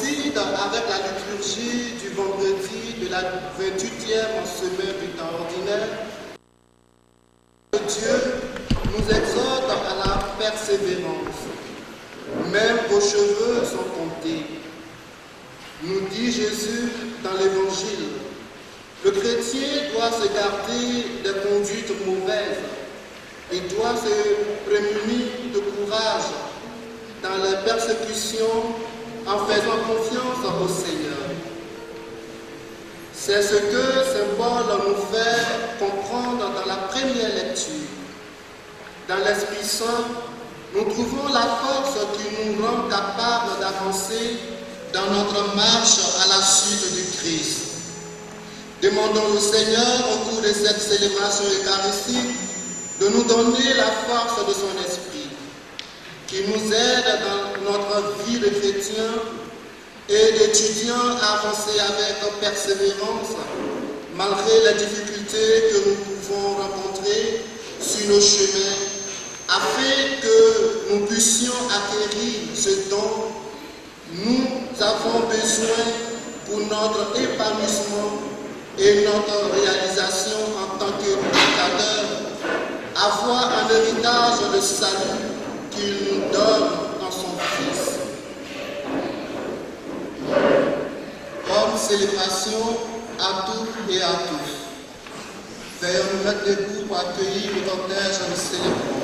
coïncide avec la liturgie du vendredi de la 28e semaine du temps ordinaire. Dieu nous exhorte à la persévérance. Même vos cheveux sont comptés, nous dit Jésus dans l'Évangile. Le chrétien doit se garder des conduites mauvaises. Il doit se prémunir de courage dans les persécutions en faisant confiance au Seigneur. C'est ce que Saint Paul nous fait comprendre dans la première lecture. Dans l'Esprit Saint, nous trouvons la force qui nous rend capables d'avancer dans notre marche à la suite du Christ. Demandons au Seigneur au cours de cette célébration eucharistique de nous donner la force de son esprit, qui nous aide dans notre vie de chrétien et d'étudiant à avancer avec persévérance, malgré les difficultés que nous pouvons rencontrer sur nos chemins, afin que nous puissions acquérir ce dont nous avons besoin pour notre épanouissement et notre réalisation en tant que pécheurs, avoir un héritage de salut qu'il nous donne dans son Fils. Bonne célébration à toutes et à tous. Veuillez nous mettre debout pour accueillir le cortège en célébrant.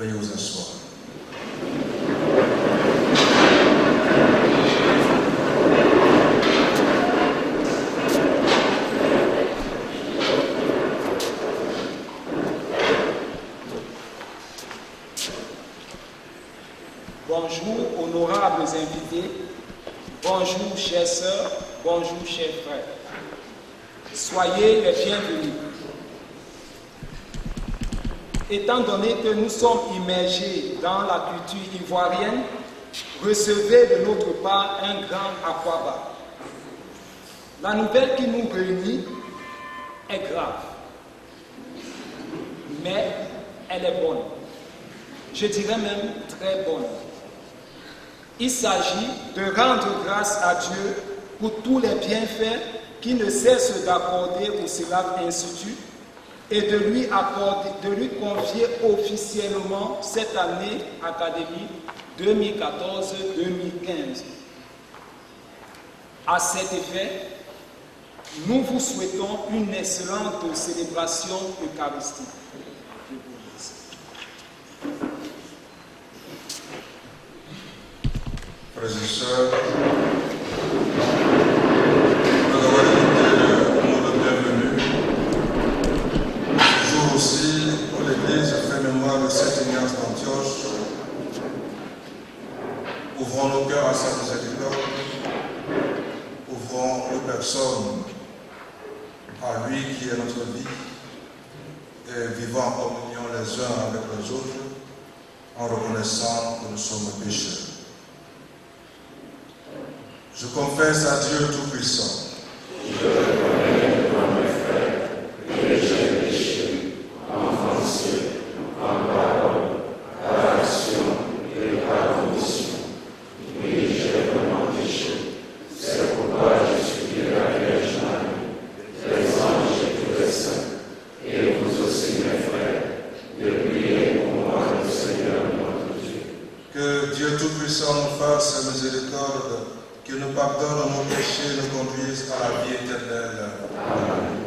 Veuillez vous asseoir. invités. Bonjour chères sœurs, bonjour chers frères. Soyez les bienvenus. Étant donné que nous sommes immergés dans la culture ivoirienne, recevez de notre part un grand akwaaba. La nouvelle qui nous réunit est grave, mais elle est bonne. Je dirais même très bonne. Il s'agit de rendre grâce à Dieu pour tous les bienfaits qu'il ne cesse d'accorder au Syllab Institute et de lui confier officiellement cette année académique 2014-2015. À cet effet, nous vous souhaitons une excellente célébration eucharistique. Frères et sœurs, nous avons écouté le mot de bienvenue. Ce jour aussi, pour l'Église, fait mémoire de Saint Ignace d'Antioche. Ouvrons nos cœurs à sa miséricorde, ouvrons nos personnes à lui qui est notre vie, et vivons en communion les uns avec les autres, en reconnaissant que nous sommes pécheurs. Je confesse à Dieu Tout-Puissant. Je reconnais devant mes frères que j'ai péché en pensée, en parole, par action et par omission. Oui, j'ai vraiment péché. C'est pourquoi je supplie la Vierge Marie, les anges et tous les saints, et vous aussi mes frères, de prier pour moi le Seigneur notre Dieu. Que Dieu Tout-Puissant nous fasse miséricorde, qu'il nous pardonne nos péchés et nous conduise à la vie éternelle. Amen.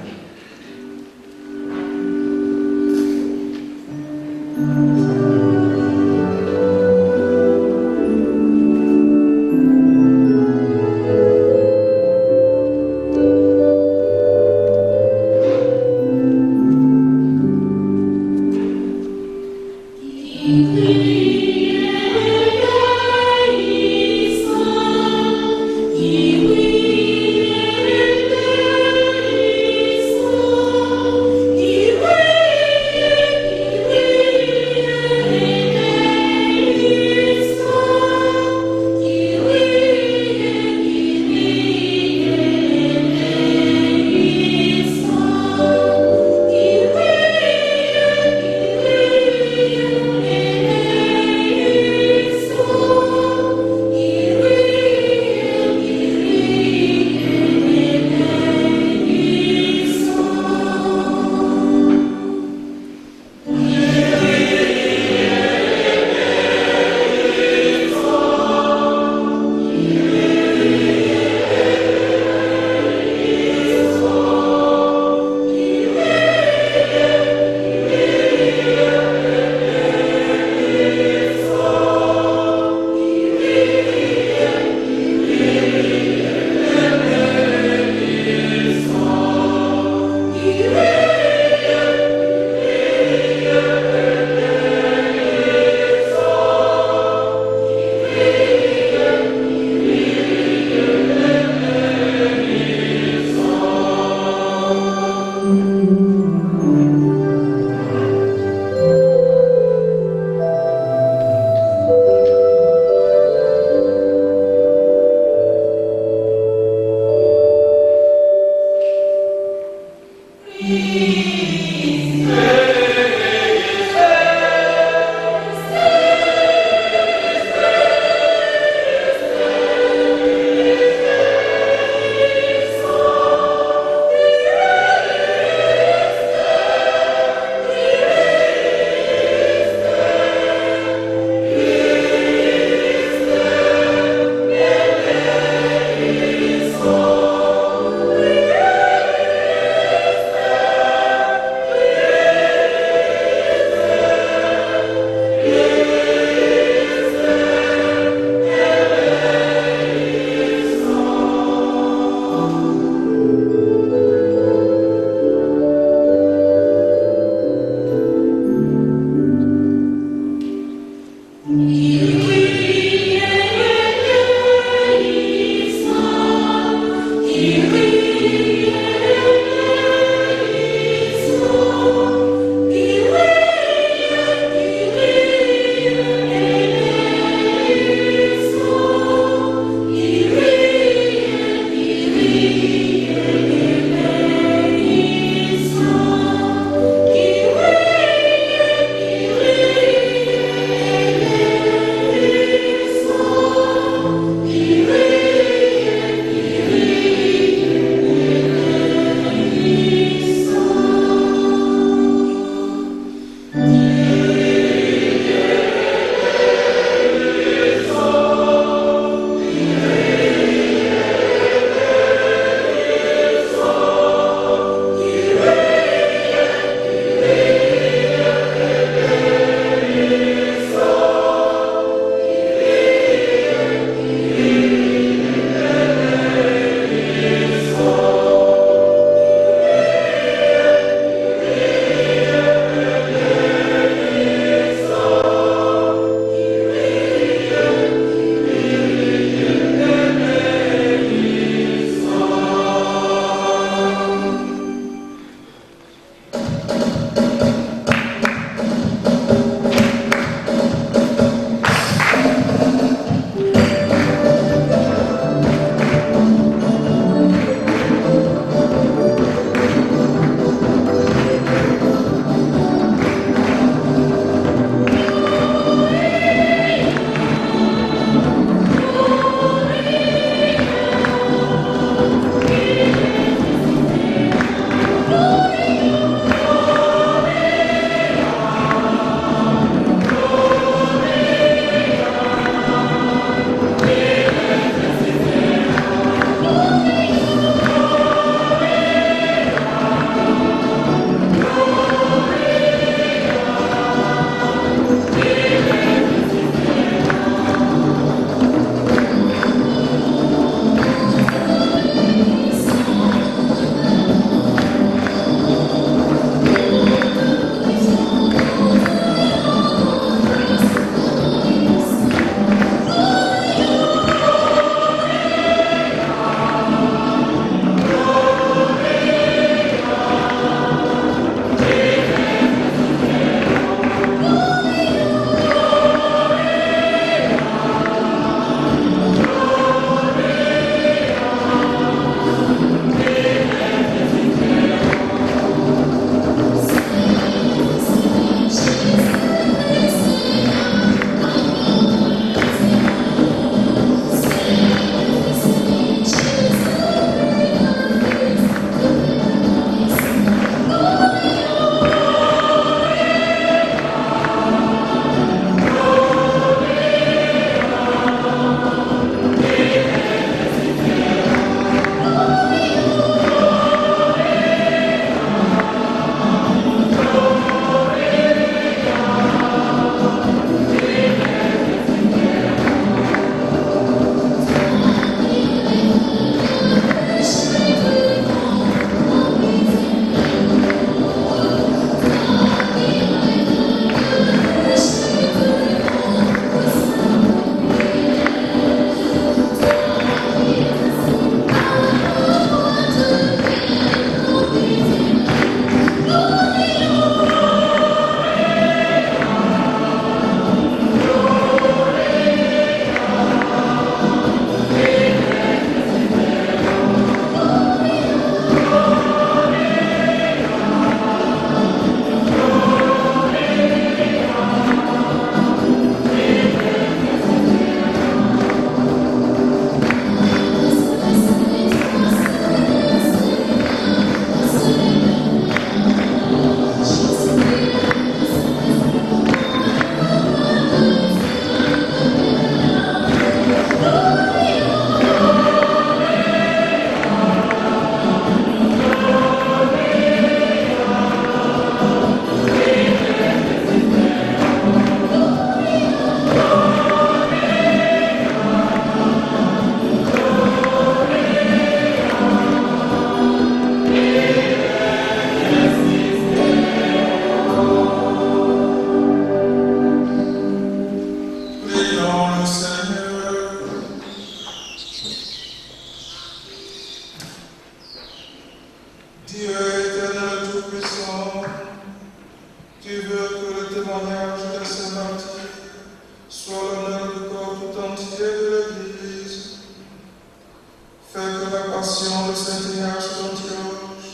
Fais que la passion de Saint Ignace d'Antioche,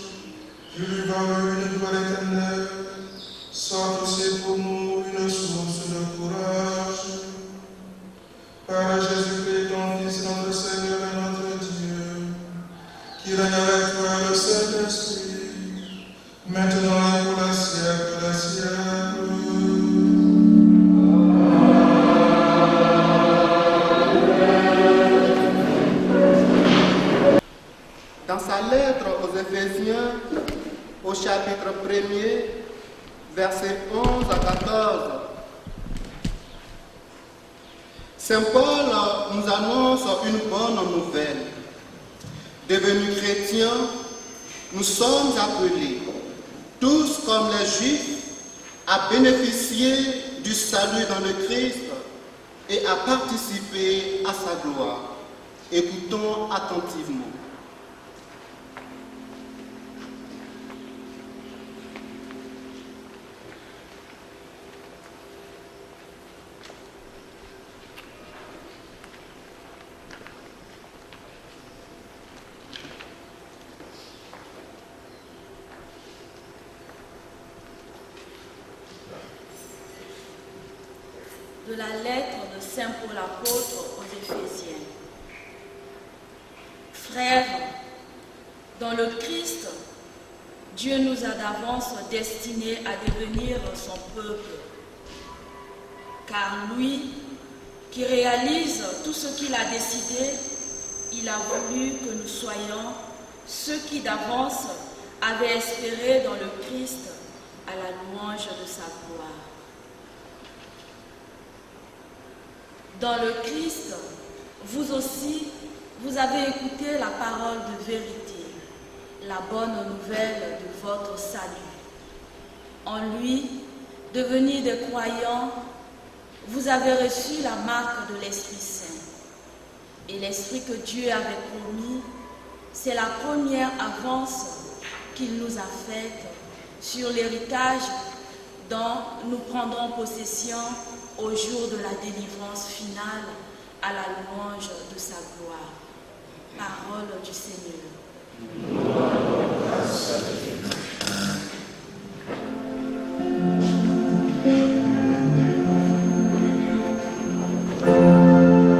qui lui valut une gloire éternelle, soit aussi pour nous une source de courage. Par Jésus-Christ, ton Fils, notre Seigneur et notre Dieu, qui règne avec toi le Saint-Esprit, maintenant et pour les siècles des siècles. Dans sa lettre aux Éphésiens, au chapitre 1er, versets 11 à 14, Saint Paul nous annonce une bonne nouvelle. Devenus chrétiens, nous sommes appelés, tous comme les Juifs, à bénéficier du salut dans le Christ et à participer à sa gloire. Écoutons attentivement. De la lettre de Saint Paul apôtre aux Éphésiens. Frères, dans le Christ, Dieu nous a d'avance destinés à devenir son peuple. Car lui, qui réalise tout ce qu'il a décidé, il a voulu que nous soyons ceux qui d'avance avaient espéré dans le Christ à la louange de sa gloire. Dans le Christ, vous aussi, vous avez écouté la parole de vérité, la bonne nouvelle de votre salut. En lui, devenus des croyants, vous avez reçu la marque de l'Esprit Saint. Et l'Esprit que Dieu avait promis, c'est la première avance qu'il nous a faite sur l'héritage dont nous prendrons possession au jour de la délivrance finale à la louange de sa gloire. Parole du Seigneur. Thank you.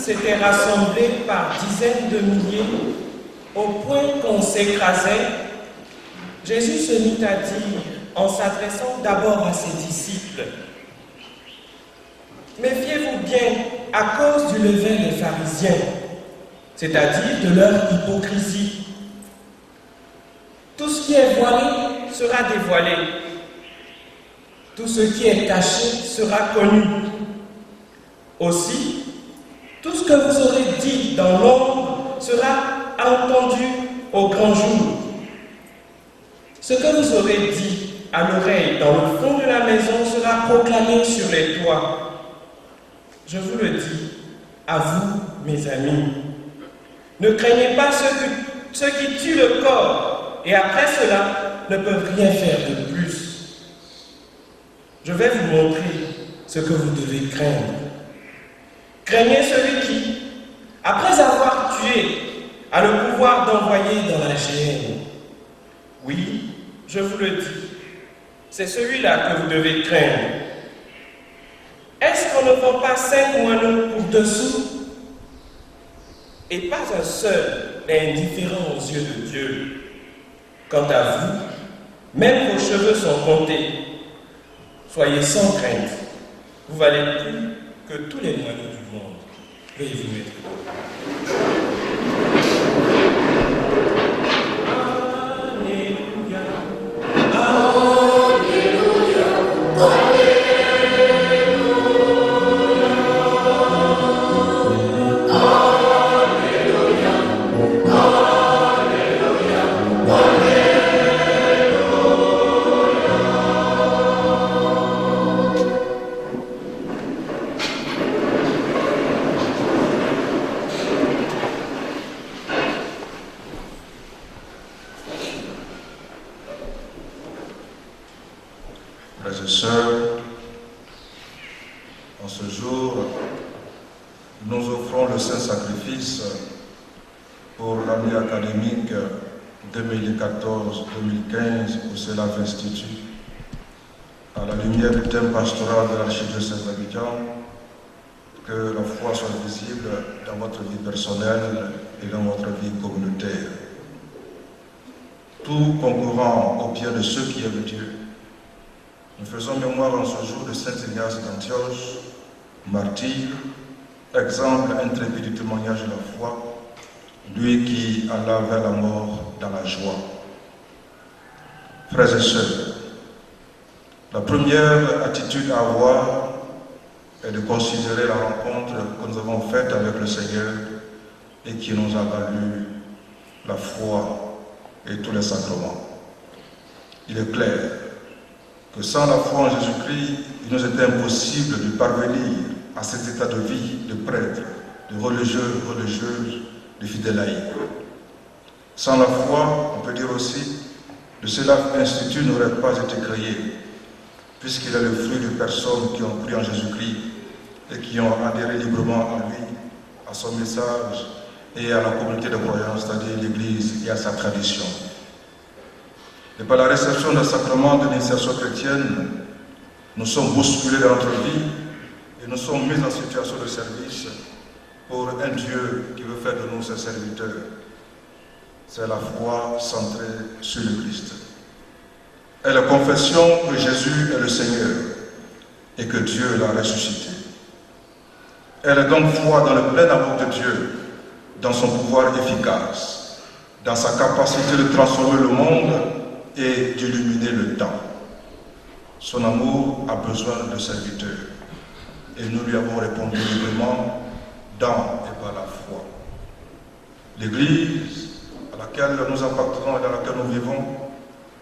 s'étaient rassemblés par dizaines de milliers, au point qu'on s'écrasait, Jésus se mit à dire, en s'adressant d'abord à ses disciples, « Méfiez-vous bien à cause du levain des pharisiens, c'est-à-dire de leur hypocrisie. Tout ce qui est voilé sera dévoilé, tout ce qui est caché sera connu. Aussi, tout ce que vous aurez dit dans l'ombre sera entendu au grand jour. Ce que vous aurez dit à l'oreille dans le fond de la maison sera proclamé sur les toits. Je vous le dis, à vous, mes amis, ne craignez pas ceux qui tuent le corps et après cela ne peuvent rien faire de plus. Je vais vous montrer ce que vous devez craindre. Craignez celui qui, après avoir tué, a le pouvoir d'envoyer dans la géhenne. Oui, je vous le dis, c'est celui-là que vous devez craindre. Est-ce qu'on ne vend pas 5 moineaux pour 2 sous? Et pas un seul n'est indifférent aux yeux de Dieu. Quant à vous, même vos cheveux sont comptés. Soyez sans crainte, vous valez plus que tous les moineaux du monde. Veuillez vous mettre debout. Frères et sœurs, en ce jour, nous offrons le Saint-Sacrifice pour l'année académique 2014-2015 au CELAF Institut, à la lumière du thème pastoral de l'archidiocèse d'Abidjan, que la foi soit visible dans votre vie personnelle et dans votre vie communautaire. Tout concourant au bien de ceux qui aiment Dieu, nous faisons mémoire en ce jour de Saint Ignace d'Antioche, martyr, exemple intrépide du témoignage de la foi, lui qui alla vers la mort dans la joie. Frères et sœurs, la première attitude à avoir est de considérer la rencontre que nous avons faite avec le Seigneur et qui nous a valu la foi et tous les sacrements. Il est clair que sans la foi en Jésus-Christ, il nous était impossible de parvenir à cet état de vie de prêtre, de religieux, religieuse, de fidèles laïcs. Sans la foi, on peut dire aussi, le CELAF Institut n'aurait pas été créé, puisqu'il est le fruit de personnes qui ont cru en Jésus-Christ et qui ont adhéré librement à lui, à son message et à la communauté de croyance, c'est-à-dire l'Église et à sa tradition. Et par la réception d'un sacrement de l'initiation chrétienne, nous sommes bousculés dans notre vie et nous sommes mis en situation de service pour un Dieu qui veut faire de nous ses serviteurs. C'est la foi centrée sur le Christ. Et la confession que Jésus est le Seigneur et que Dieu l'a ressuscité. Elle est donc foi dans le plein amour de Dieu, dans son pouvoir efficace, dans sa capacité de transformer le monde et d'illuminer le temps. Son amour a besoin de serviteurs et nous lui avons répondu librement dans et par la foi. L'Église à laquelle nous appartenons et dans laquelle nous vivons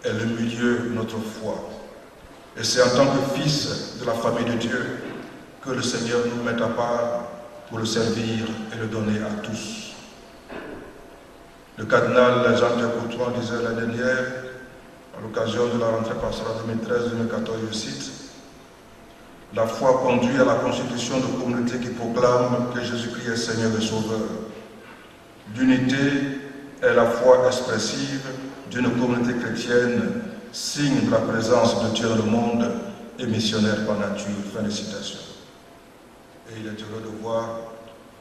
est le milieu de notre foi. Et c'est en tant que fils de la famille de Dieu que le Seigneur nous met à part pour le servir et le donner à tous. Le cardinal Jean-Pierre Courtois disait l'année dernière, à l'occasion de la rentrée pastorale 2013-2014, je cite, « La foi conduit à la constitution de communautés qui proclament que Jésus-Christ est Seigneur et Sauveur. L'unité est la foi expressive d'une communauté chrétienne, signe de la présence de Dieu dans le monde et missionnaire par nature. » Fin de citation. Et il est heureux de voir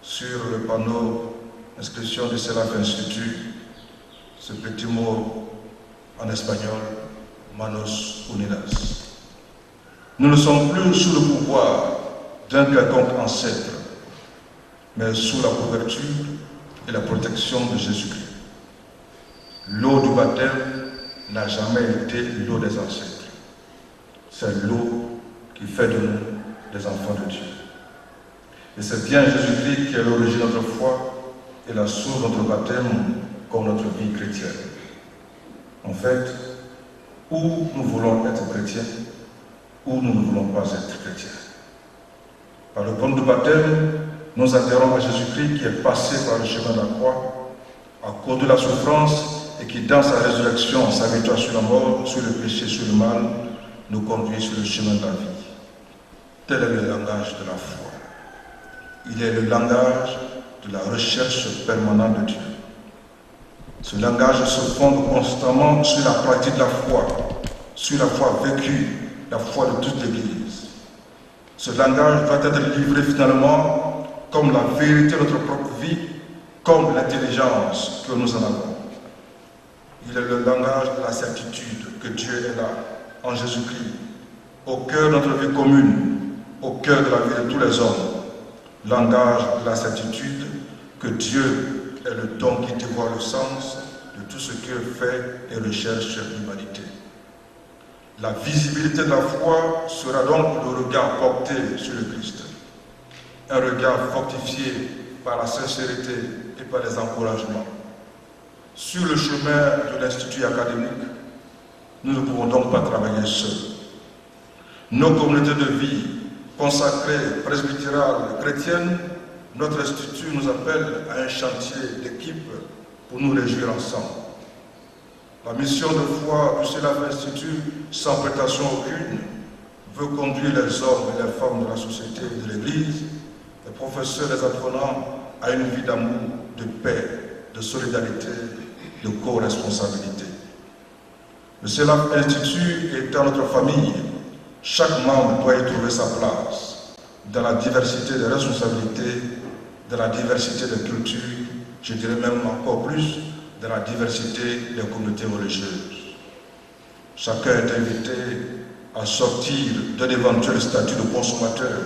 sur le panneau inscription du CELAF Institut ce petit mot en espagnol, Manos Unidas. Nous ne sommes plus sous le pouvoir d'un quelconque ancêtre, mais sous la couverture et la protection de Jésus-Christ. L'eau du baptême n'a jamais été l'eau des ancêtres. C'est l'eau qui fait de nous des enfants de Dieu. Et c'est bien Jésus-Christ qui est l'origine de notre foi et la source de notre baptême comme notre vie chrétienne. En fait, où nous voulons être chrétiens, ou nous ne voulons pas être chrétiens. Par le don du baptême, nous adhérons à Jésus-Christ qui est passé par le chemin de la croix, à cause de la souffrance, et qui, dans sa résurrection, sa victoire sur la mort, sur le péché, sur le mal, nous conduit sur le chemin de la vie. Tel est le langage de la foi. Il est le langage de la recherche permanente de Dieu. Ce langage se fonde constamment sur la pratique de la foi, sur la foi vécue, la foi de toute l'Église. Ce langage va être livré finalement comme la vérité de notre propre vie, comme l'intelligence que nous en avons. Il est le langage de la certitude que Dieu est là, en Jésus-Christ, au cœur de notre vie commune, au cœur de la vie de tous les hommes. Langage de la certitude que Dieu est le don qui dévoile le sens de tout ce que fait et recherche l'humanité. La visibilité de la foi sera donc le regard porté sur le Christ. Un regard fortifié par la sincérité et par les encouragements. Sur le chemin de l'Institut académique, nous ne pouvons donc pas travailler seuls. Nos communautés de vie consacrées, presbytérales, chrétiennes, notre institut nous appelle à un chantier d'équipe pour nous réjouir ensemble. La mission de foi du CELAF Institut, sans prétention aucune, veut conduire les hommes et les femmes de la société et de l'Église, les professeurs et les apprenants, à une vie d'amour, de paix, de solidarité, de co-responsabilité. Le CELAF Institut étant notre famille, chaque membre doit y trouver sa place, dans la diversité des responsabilités, dans la diversité des cultures, je dirais même encore plus, dans la diversité des communautés religieuses. Chacun est invité à sortir d'un éventuel statut de consommateur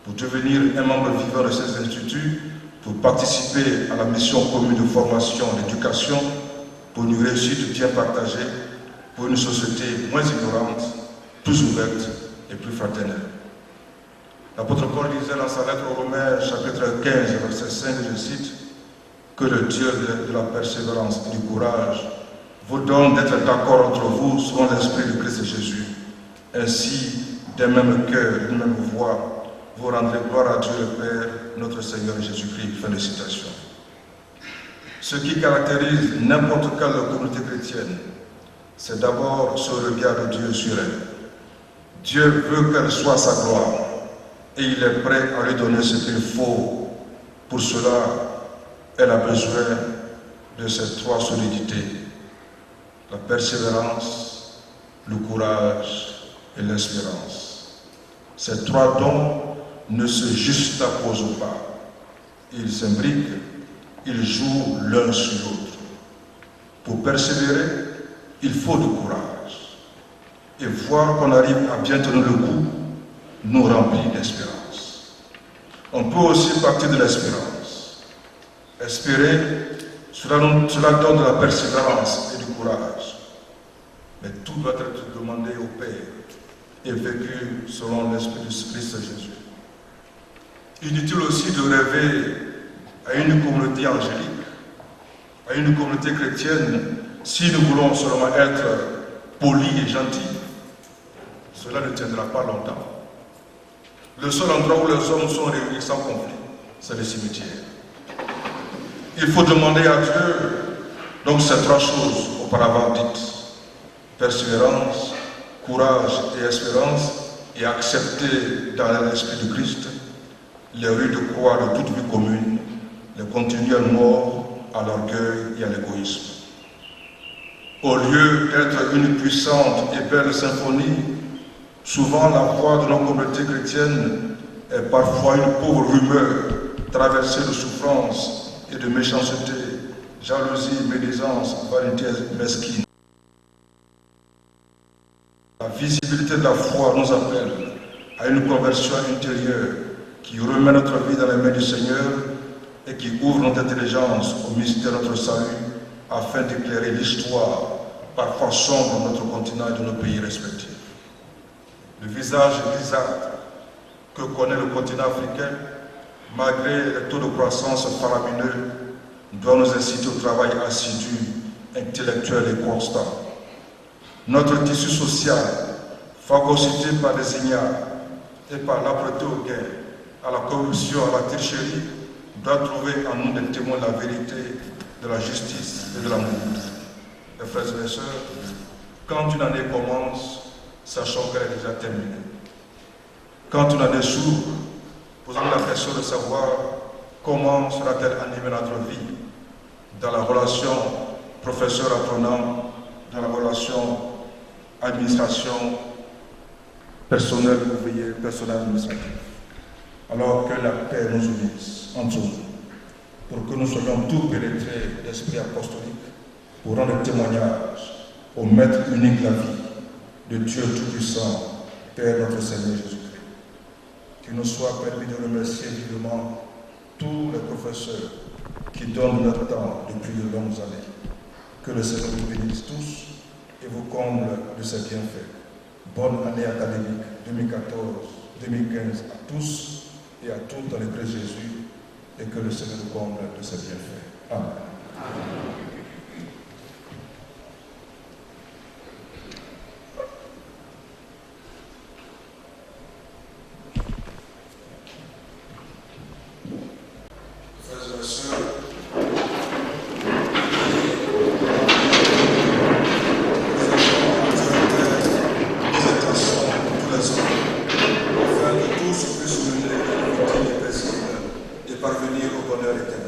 pour devenir un membre vivant de ces instituts, pour participer à la mission commune de formation et d'éducation, pour une réussite bien partagée, pour une société moins ignorante, plus ouverte et plus fraternelle. L'apôtre Paul disait dans sa lettre aux Romains, chapitre 15, verset 5, je cite, que le Dieu de la persévérance et du courage vous donne d'être d'accord entre vous selon l'esprit de Christ Jésus. Ainsi, d'un même cœur, d'une même voix, vous rendrez gloire à Dieu le Père, notre Seigneur Jésus-Christ. Fin de citation. Ce qui caractérise n'importe quelle communauté chrétienne, c'est d'abord ce regard de Dieu sur elle. Dieu veut qu'elle soit sa gloire et il est prêt à lui donner ce qu'il faut. Pour cela, elle a besoin de ces trois solidités, la persévérance, le courage et l'espérance. Ces trois dons ne se juxtaposent pas. Ils s'imbriquent, ils jouent l'un sur l'autre. Pour persévérer, il faut du courage. Et voir qu'on arrive à bien tenir le coup nous remplit d'espérance. On peut aussi partir de l'espérance. Espérer, cela donne de la persévérance et du courage. Mais tout doit être demandé au Père et vécu selon l'Esprit du Christ Jésus. Inutile aussi de rêver à une communauté angélique, à une communauté chrétienne, si nous voulons seulement être polis et gentils. Cela ne tiendra pas longtemps. Le seul endroit où les hommes sont réunis sans conflit, c'est le cimetière. Il faut demander à Dieu, donc ces trois choses auparavant dites, persévérance, courage et espérance, et accepter dans l'esprit du Christ les rues de croix de toute vie commune, les continuelles morts à l'orgueil et à l'égoïsme. Au lieu d'être une puissante et belle symphonie, souvent la voix de nos communautés chrétiennes est parfois une pauvre rumeur traversée de souffrance et de méchanceté, jalousie, médisance, vanité mesquine. La visibilité de la foi nous appelle à une conversion intérieure qui remet notre vie dans les mains du Seigneur et qui ouvre notre intelligence au mystère de notre salut afin d'éclairer l'histoire parfois sombre de notre continent et de nos pays respectifs. Le visage grisâtre que connaît le continent africain, malgré les taux de croissance faramineux, doit nous inciter au travail assidu, intellectuel et constant. Notre tissu social, phagocyté par les ignares et par l'âpreté au gain, à la corruption, à la tricherie, doit trouver en nous des témoins de la vérité, de la justice et de l'amour. Mes frères et sœurs, quand une année commence, sachons qu'elle est déjà terminée. Quand une année s'ouvre, posons-nous la question de savoir comment sera-t-elle animée notre vie dans la relation professeur-apprenant, dans la relation administration, personnel ouvrier, personnel administratif. Alors que la paix nous unisse entre nous, pour que nous soyons tous pénétrés d'esprit apostolique, pour rendre témoignage au Maître unique de la vie, de Dieu Tout-Puissant, Père notre Seigneur Jésus-Christ. Qu'il nous soit permis de remercier vivement tous les professeurs qui donnent leur temps depuis de longues années. Que le Seigneur vous bénisse tous et vous comble de ses bienfaits. Bonne année académique 2014-2015 à tous et à toutes dans le Christ Jésus, et que le Seigneur nous comble de ses bienfaits. Amen. Frères et sœurs, parvenir au bonheur éternel.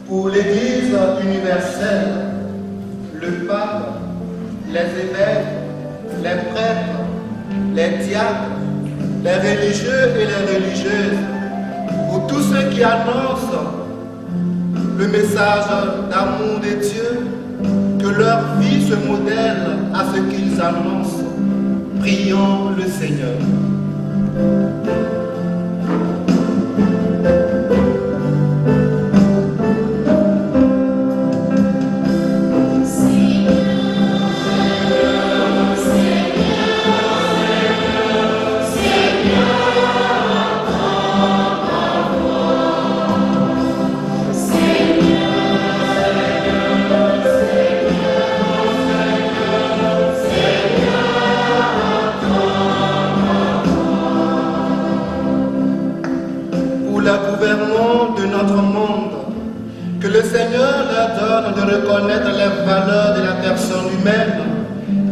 Pour l'Église universelle, le pape, les évêques, les prêtres, les diacres, les religieux et les religieuses, pour tous ceux qui annoncent le message d'amour de Dieu, que leur vie se modèle à ce qu'ils annoncent. Prions le Seigneur. De notre monde, que le Seigneur leur donne de reconnaître les valeurs de la personne humaine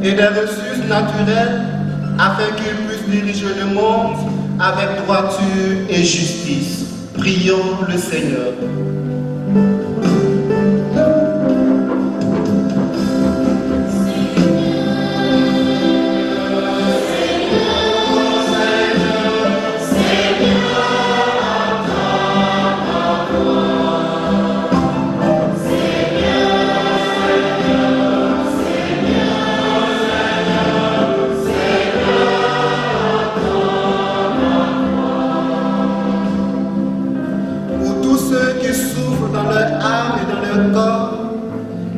et des ressources naturelles afin qu'ils puissent diriger le monde avec droiture et justice. Prions le Seigneur. corps,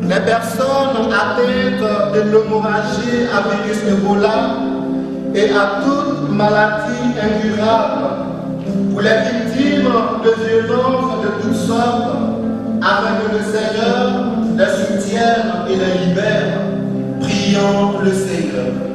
les personnes atteintes de l'hémorragie à virus Ebola et à toute maladie incurable, pour les victimes de violences de toutes sortes, afin que le Seigneur les soutienne et les libère. Prions le Seigneur.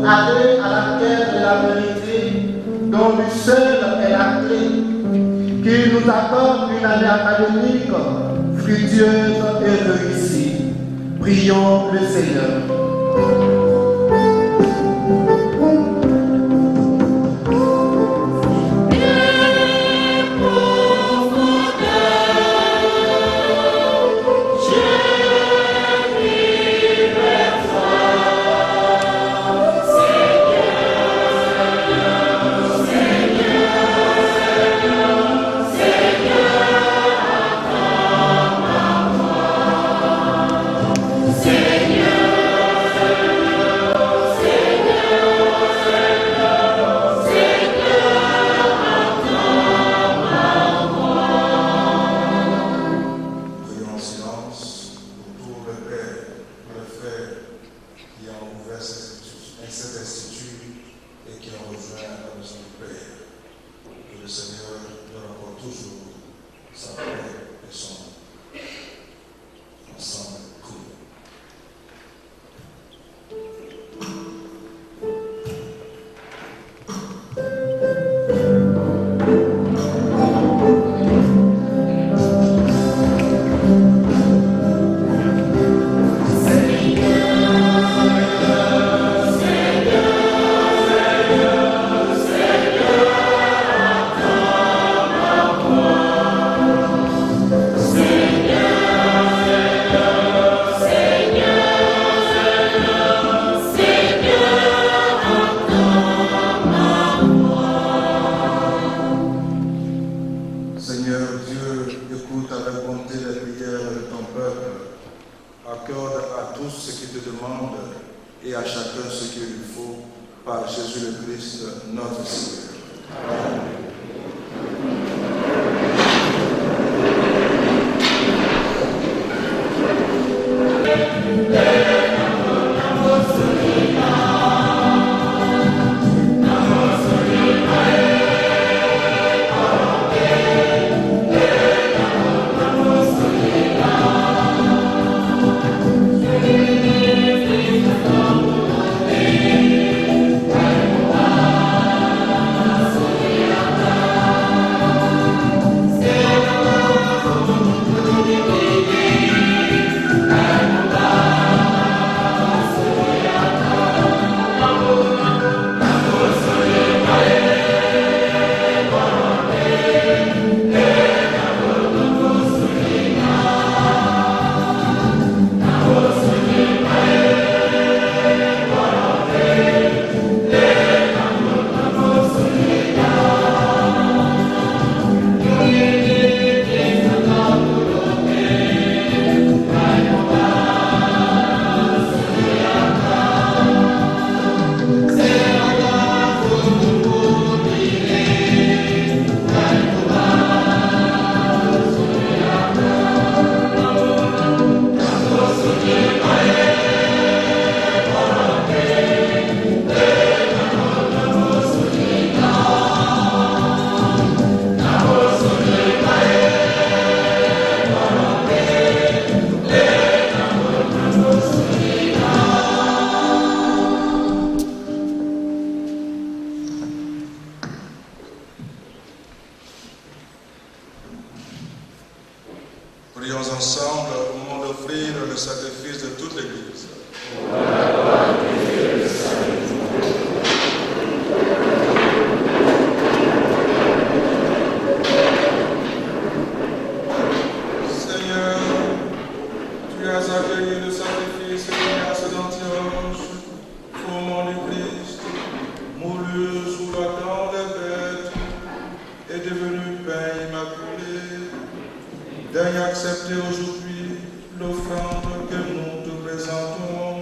Aller à la quête de la vérité, dont lui seul est la clé, qu'il nous accorde une année académique fructueuse et réussie. Prions le Seigneur. le sacrifice de toute l'Église. Seigneur, tu as accueilli le sacrifice d'Ignace d'Antioche, formant du Christ, moulu sous la dent des bêtes, et devenu pain immaculé. Daigne accepter aujourd'hui l'offrande que nous te présentons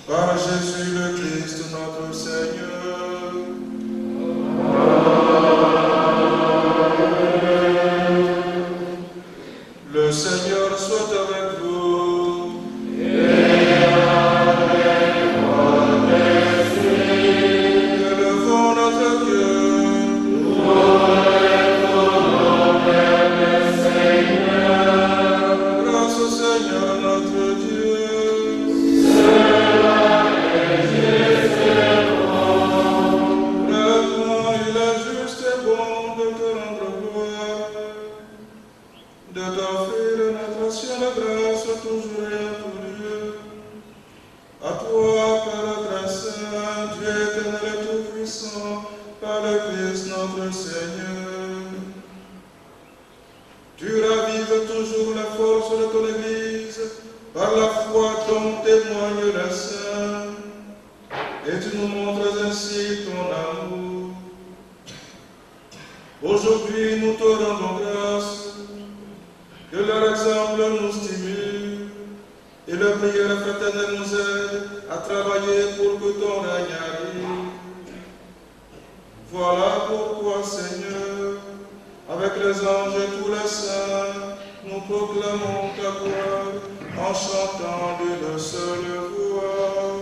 par Jésus le Christ notre Seigneur. Le Seigneur soit avec vous. Élevons notre cœur. Grâce au Seigneur notre Dieu. Vraiment, il est juste et bon de te rendre gloire, de t'offrir notre ancienne grâce toujours et en tout lieu. À toi, Père très saint, Dieu éternel et tout-puissant, par le Christ notre Seigneur. Tu ravives toujours la force de ton Église par la foi dont témoignent les saints, et tu nous montres ainsi ton amour. Aujourd'hui, nous te rendons grâce, que leur exemple nous stimule, et leur prière fraternelle nous aide à travailler pour que ton règne arrive. Voilà pourquoi, Seigneur, avec les anges et tous les saints, nous proclamons ta gloire en chantant d'une seule voix.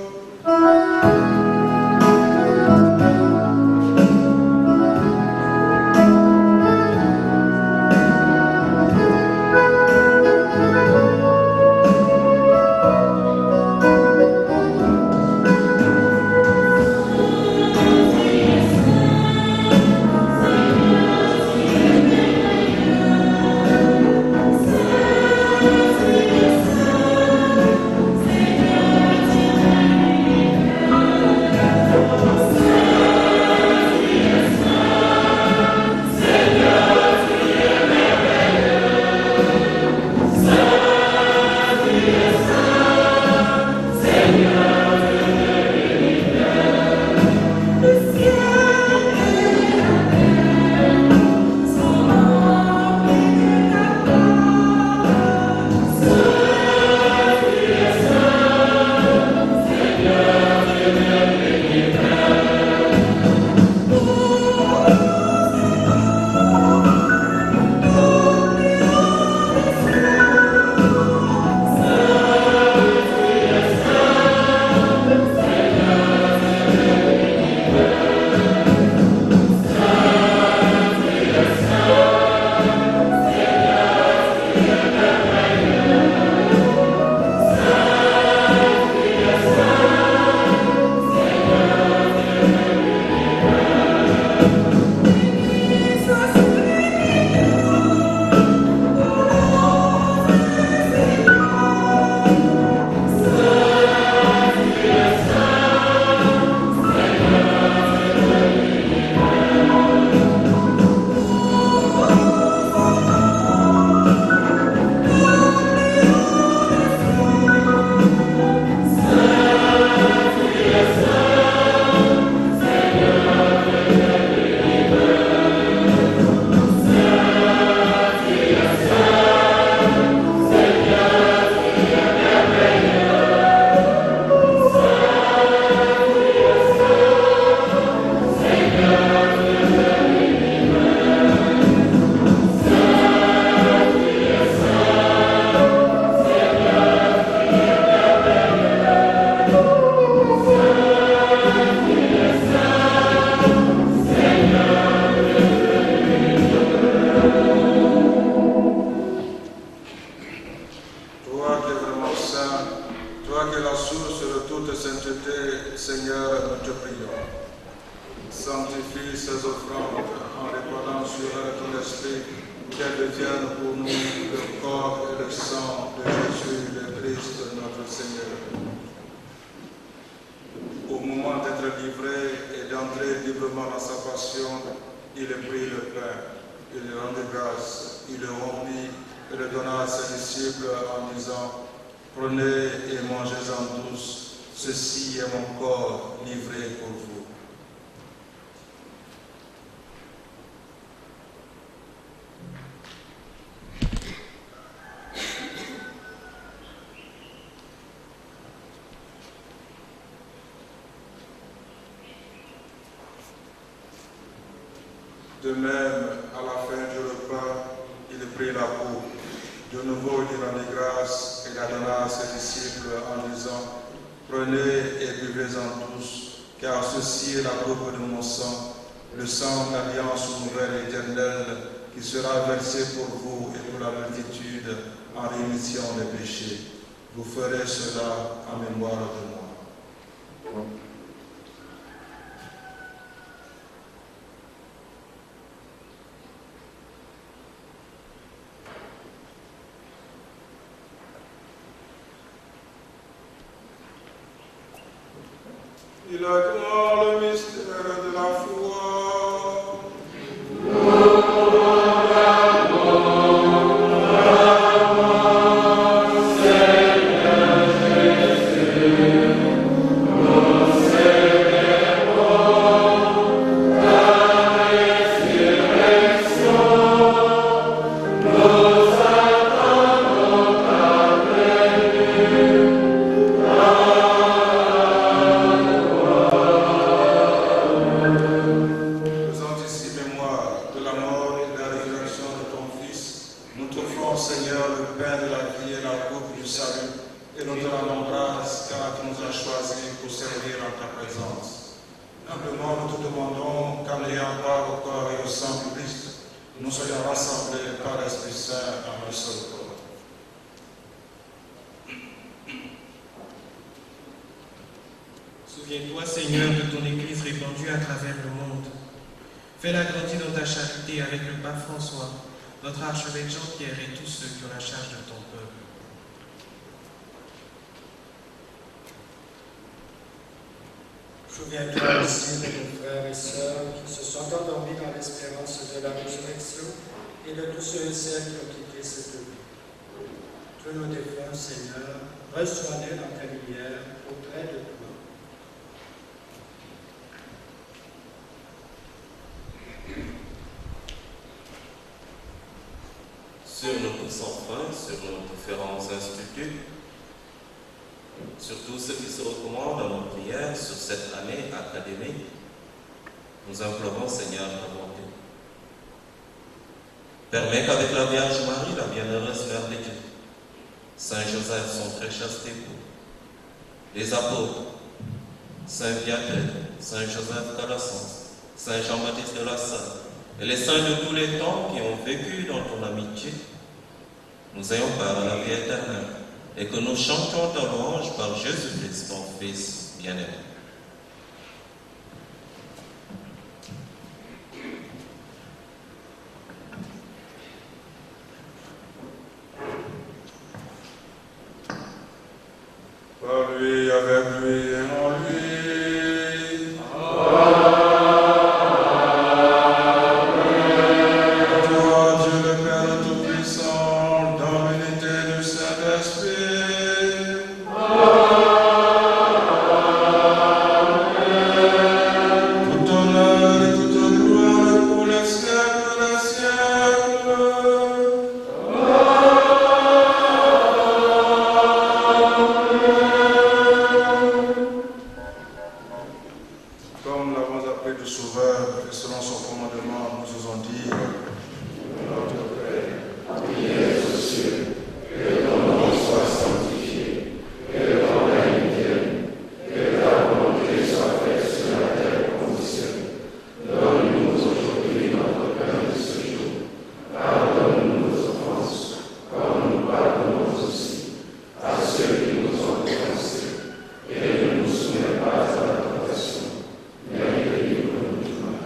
sanctifie ces offrandes en répandant sur elles ton esprit, qu'elles deviennent pour nous le corps et le sang de Jésus le Christ. moment d'être livré et d'entrer librement dans sa passion, il prit le pain, il lui rendit grâce, il le rompit et le donna à ses disciples en disant, prenez et mangez-en tous, ceci est mon corps livré pour vous. De même, à la fin du repas, il prit la coupe. De nouveau, il rendit grâce et la donna à ses disciples en disant, prenez et buvez-en tous, car ceci est la coupe de mon sang, le sang de l'alliance nouvelle et éternelle, qui sera versé pour vous et pour la multitude en rémission des péchés. Vous ferez cela en mémoire de moi. Il acclame le mystère de la foi. Souviens-toi, Seigneur, de ton Église répandue à travers le monde. Fais-la grandir dans ta charité avec le pape François, notre archevêque Jean-Pierre et tous ceux qui ont la charge de ton peuple. Souviens-toi aussi de nos frères et sœurs qui se sont endormis dans l'espérance de la résurrection et de tous ceux et celles qui ont quitté cette vie. Tous nos défunts, Seigneur, reçois-les dans ta lumière auprès de toi. Sur nos coups sans fin, sur nos différents instituts, sur tout ce qui se recommande dans nos prières sur cette année académique, nous implorons, Seigneur, ta bonté. Permets qu'avec la Vierge Marie, la bienheureuse Mère de Dieu, Saint Joseph, son très chaste époux, les apôtres, Saint Viateur, Saint Joseph Calassens, Saint Jean-Baptiste de la Salle, et les saints de tous les temps qui ont vécu dans ton amitié, nous ayons part à la vie éternelle, et que nous chantions ta louange par Jésus-Christ, ton Fils bien-aimé. Par lui, avec lui et en lui. Toi, Dieu le Père Tout-Puissant, dans l'unité du Saint-Esprit. Tout honneur et toute gloire pour les siècles des siècles. Comme nous l'avons appris du Sauveur, et selon son commandement, nous osons dire, notre Père, qui es aux cieux, que ton nom soit sanctifié, que ton règne vienne, que ta volonté soit faite sur la terre comme au ciel. Donne-nous aujourd'hui notre pain de ce jour. Pardonne-nous nos offenses, comme nous pardonnons aussi à ceux qui nous ont offensés. Et ne nous soumets pas à la tentation, mais délivre-nous du mal.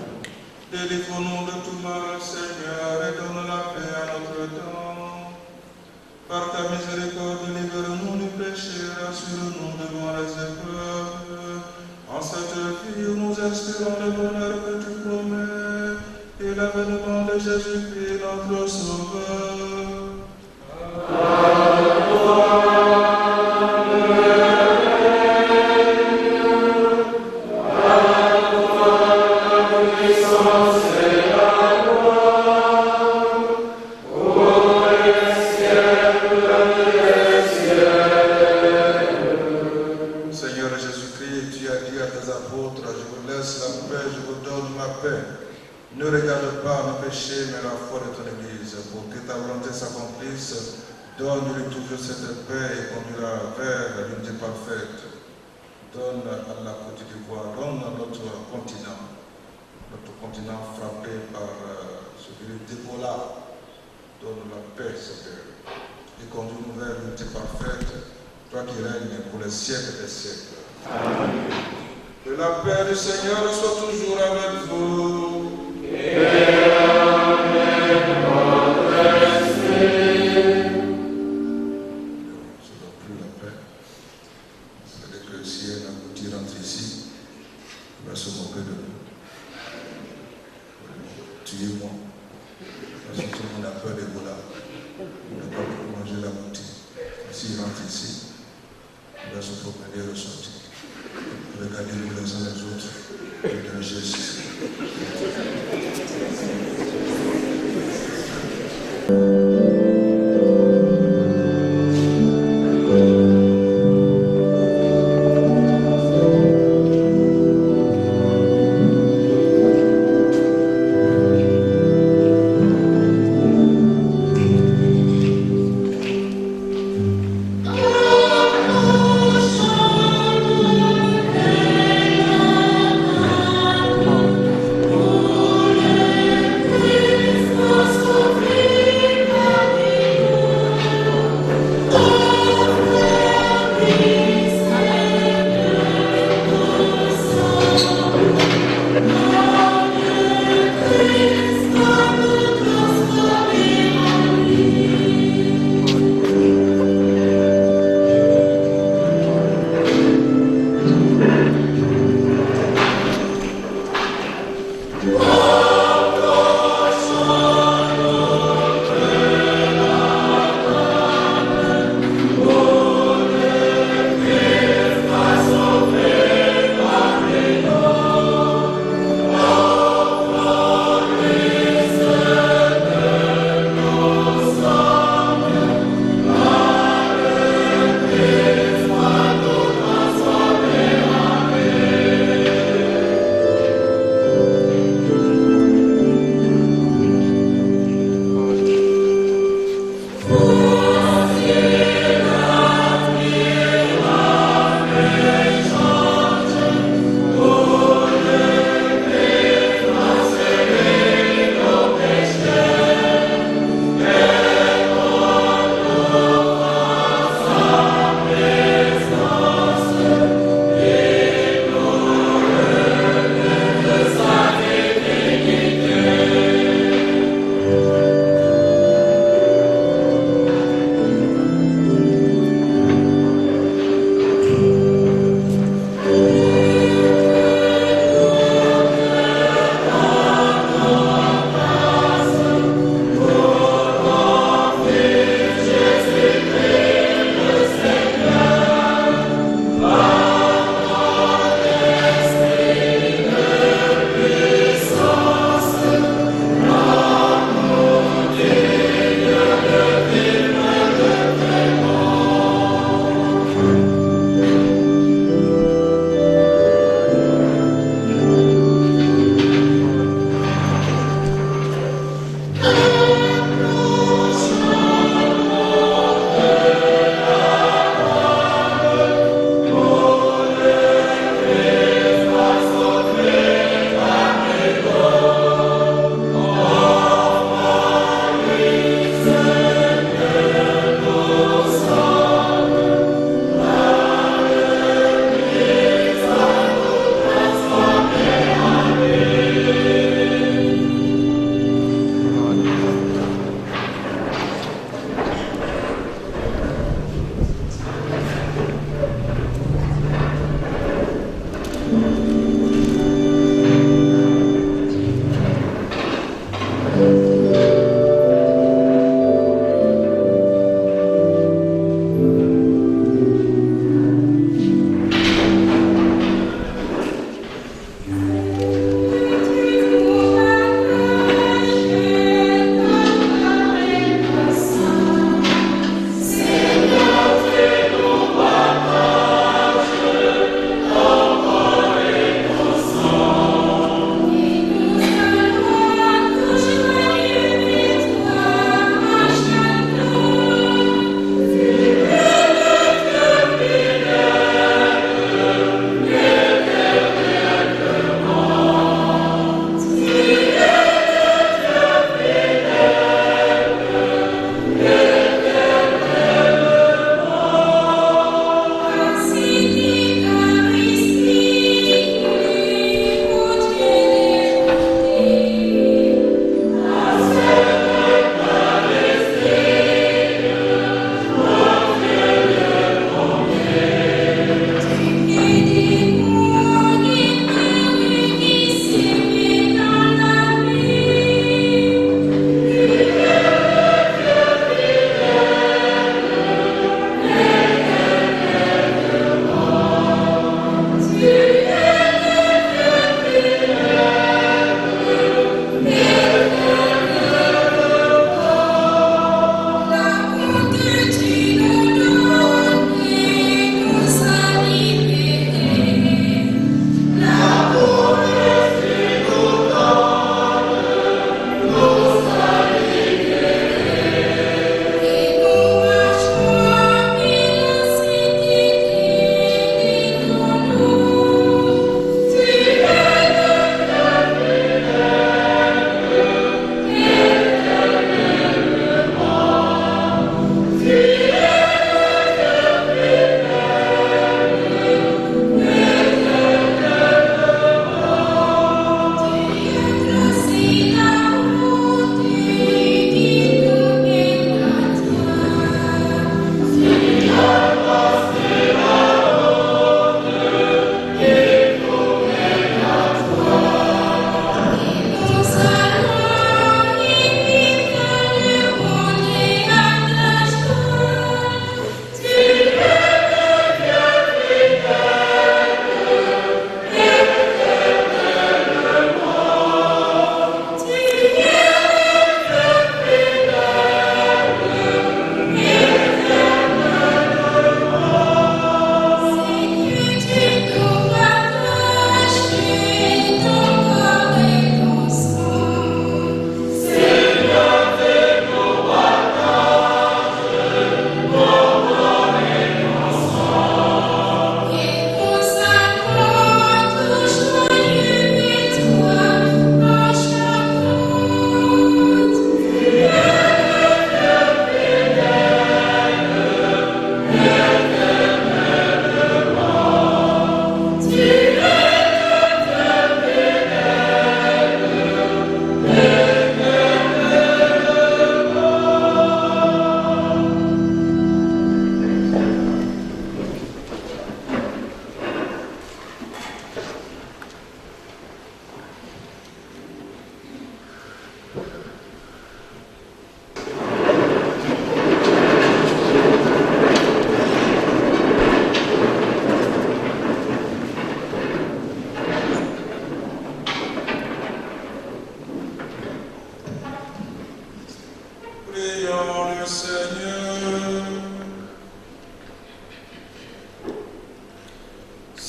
Délivre-nous de tout mal, Seigneur, et donne la paix à notre temps. Par ta miséricorde, libère-nous du péché, rassure-nous devant les épreuves, en cette vie où nous espérons le bonheur que tu promets et l'avènement de Jésus-Christ, notre Sauveur. Seigneur Jésus-Christ, tu as dit à tes apôtres, je vous laisse la paix, je vous donne ma paix. Ne regarde pas mes péchés, mais la foi de ton Église. Pour que ta volonté s'accomplisse, donne-lui toujours cette paix et conduira vers l'unité parfaite. Donne à la Côte d'Ivoire, donne à notre continent frappé par ce virus d'Ebola. Donne la paix, Seigneur, et conduis-nous vers l'unité parfaite, toi qui règnes pour les siècles des siècles. Amen. Que la paix du Seigneur soit toujours avec vous. Tuez-moi. Parce que tout le monde a peur d'Ebola. On n'a pas pu manger la moitié. S'il rentre ici, il va se promener et ressortir. Regardez-nous les uns les autres et d'un geste. Oh,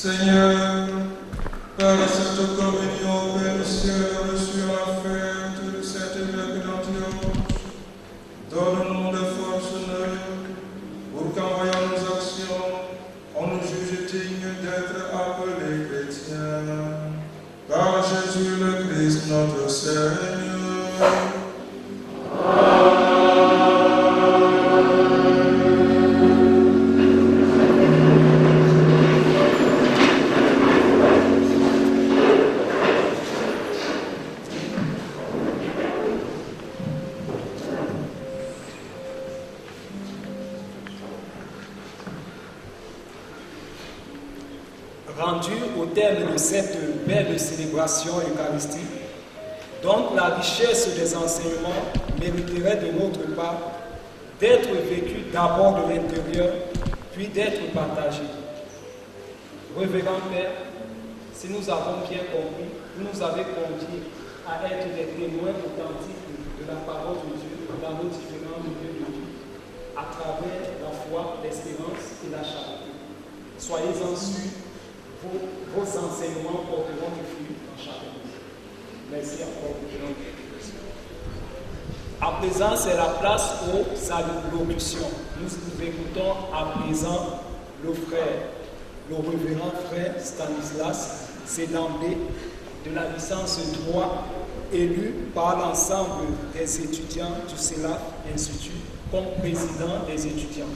Seigneur, par cette communion, Père du ciel, reçu à la fête de cette Vierge d'Antioche, donne-nous des forces neuves pour qu'en voyant nos actions, on nous juge dignes d'être appelés chrétiens. Par Jésus le Christ, notre Seigneur. Rendu au terme de cette belle célébration eucharistique, dont la richesse des enseignements mériterait de notre part d'être vécue d'abord de l'intérieur, puis d'être partagée. Révérend Père, si nous avons bien compris, vous nous avez conduits à être des témoins authentiques de la parole de Dieu dans nos différents milieux de vie, à travers la foi, l'espérance et la charité. Soyez-en sûrs, vos enseignements porteront du fruit en chacun. Merci encore pour notre. À présent, c'est la place aux salutations. Nous écoutons à présent le frère, le révérend frère Stanislas Sédambé de la licence 3, élu par l'ensemble des étudiants du CELAF Institut comme président des étudiants.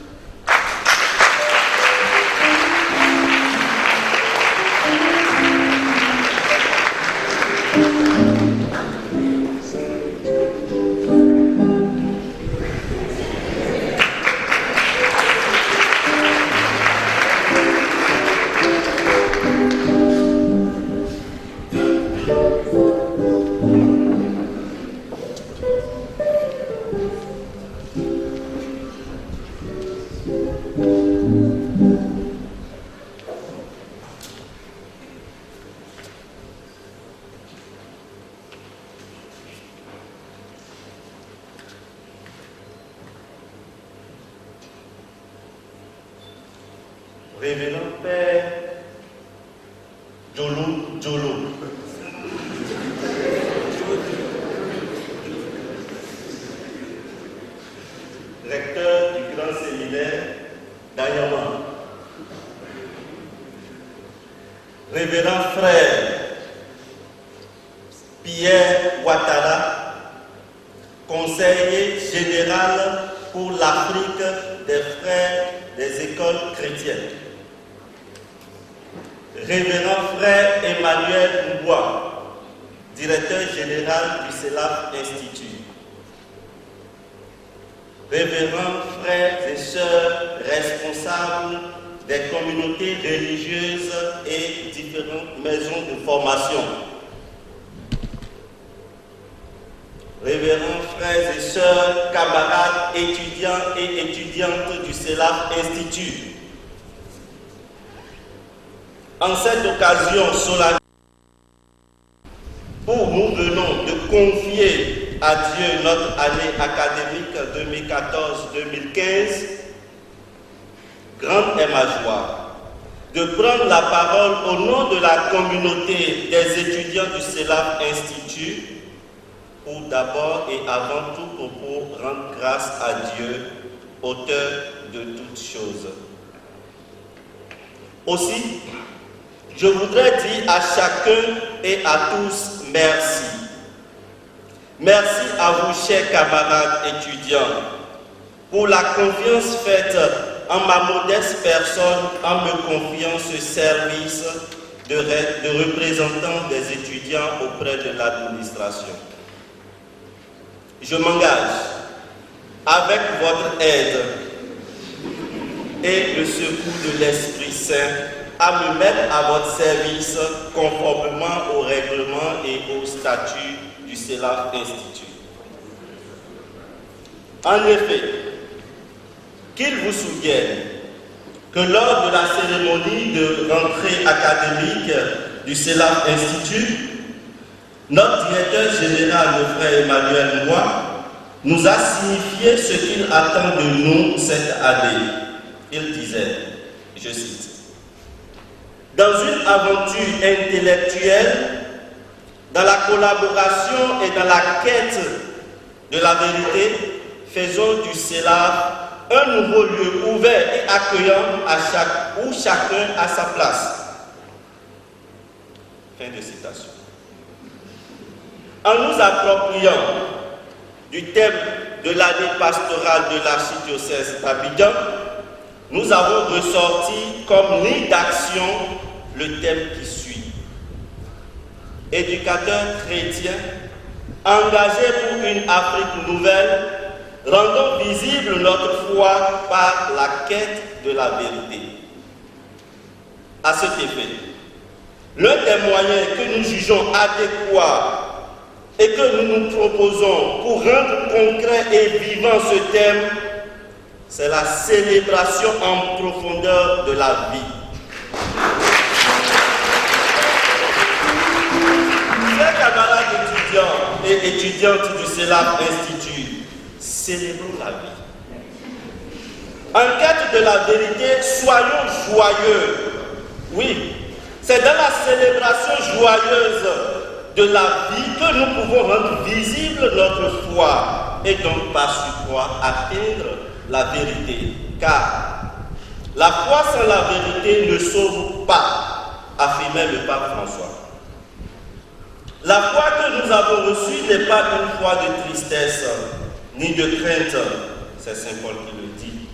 Révérend Père Jolo, recteur du grand séminaire d'Ayama, Révérend Frère Pierre Ouattara, conseiller général pour l'Afrique des frères des écoles chrétiennes. Révérend Frère Emmanuel Mboua, directeur général du CELAF Institut. Révérends frères et sœurs responsables des communautés religieuses et différentes maisons de formation. Révérends frères et sœurs, camarades, étudiants et étudiantes du CELAF Institut. En cette occasion solennelle, où nous venons de confier à Dieu notre année académique 2014-2015, grande est ma joie de prendre la parole au nom de la communauté des étudiants du CELAF Institut pour d'abord et avant tout pour rendre grâce à Dieu, auteur de toutes choses. Aussi, je voudrais dire à chacun et à tous merci. Merci à vous, chers camarades étudiants, pour la confiance faite en ma modeste personne en me confiant ce service de représentant des étudiants auprès de l'administration. Je m'engage, avec votre aide et le secours de l'Esprit Saint, à me mettre à votre service conformément au règlement et au statut du CELAF Institut. En effet, qu'il vous souvienne que lors de la cérémonie de rentrée académique du CELAF Institut, notre directeur général, le frère Emmanuel Mboua, nous a signifié ce qu'il attend de nous cette année. Il disait, je cite, dans une aventure intellectuelle, dans la collaboration et dans la quête de la vérité, faisons du CELAF un nouveau lieu ouvert et accueillant où chacun a sa place. Fin de citation. En nous appropriant du thème de l'année pastorale de l'archidiocèse d'Abidjan, nous avons ressorti comme ligne d'action le thème qui suit. Éducateurs chrétiens engagés pour une Afrique nouvelle, rendons visible notre foi par la quête de la vérité. À cet effet, l'un des moyens que nous jugeons adéquats et que nous nous proposons pour rendre concret et vivant ce thème, c'est la célébration en profondeur de la vie. Chers camarades étudiants et étudiantes du CELAF Institut, célébrons la vie. En quête de la vérité, soyons joyeux. Oui, c'est dans la célébration joyeuse de la vie que nous pouvons rendre visible notre foi et donc par surcroît atteindre la vérité. Car la foi sans la vérité ne sauve pas, affirmait le pape François. La foi que nous avons reçue n'est pas une foi de tristesse ni de crainte, c'est Saint Paul qui le dit,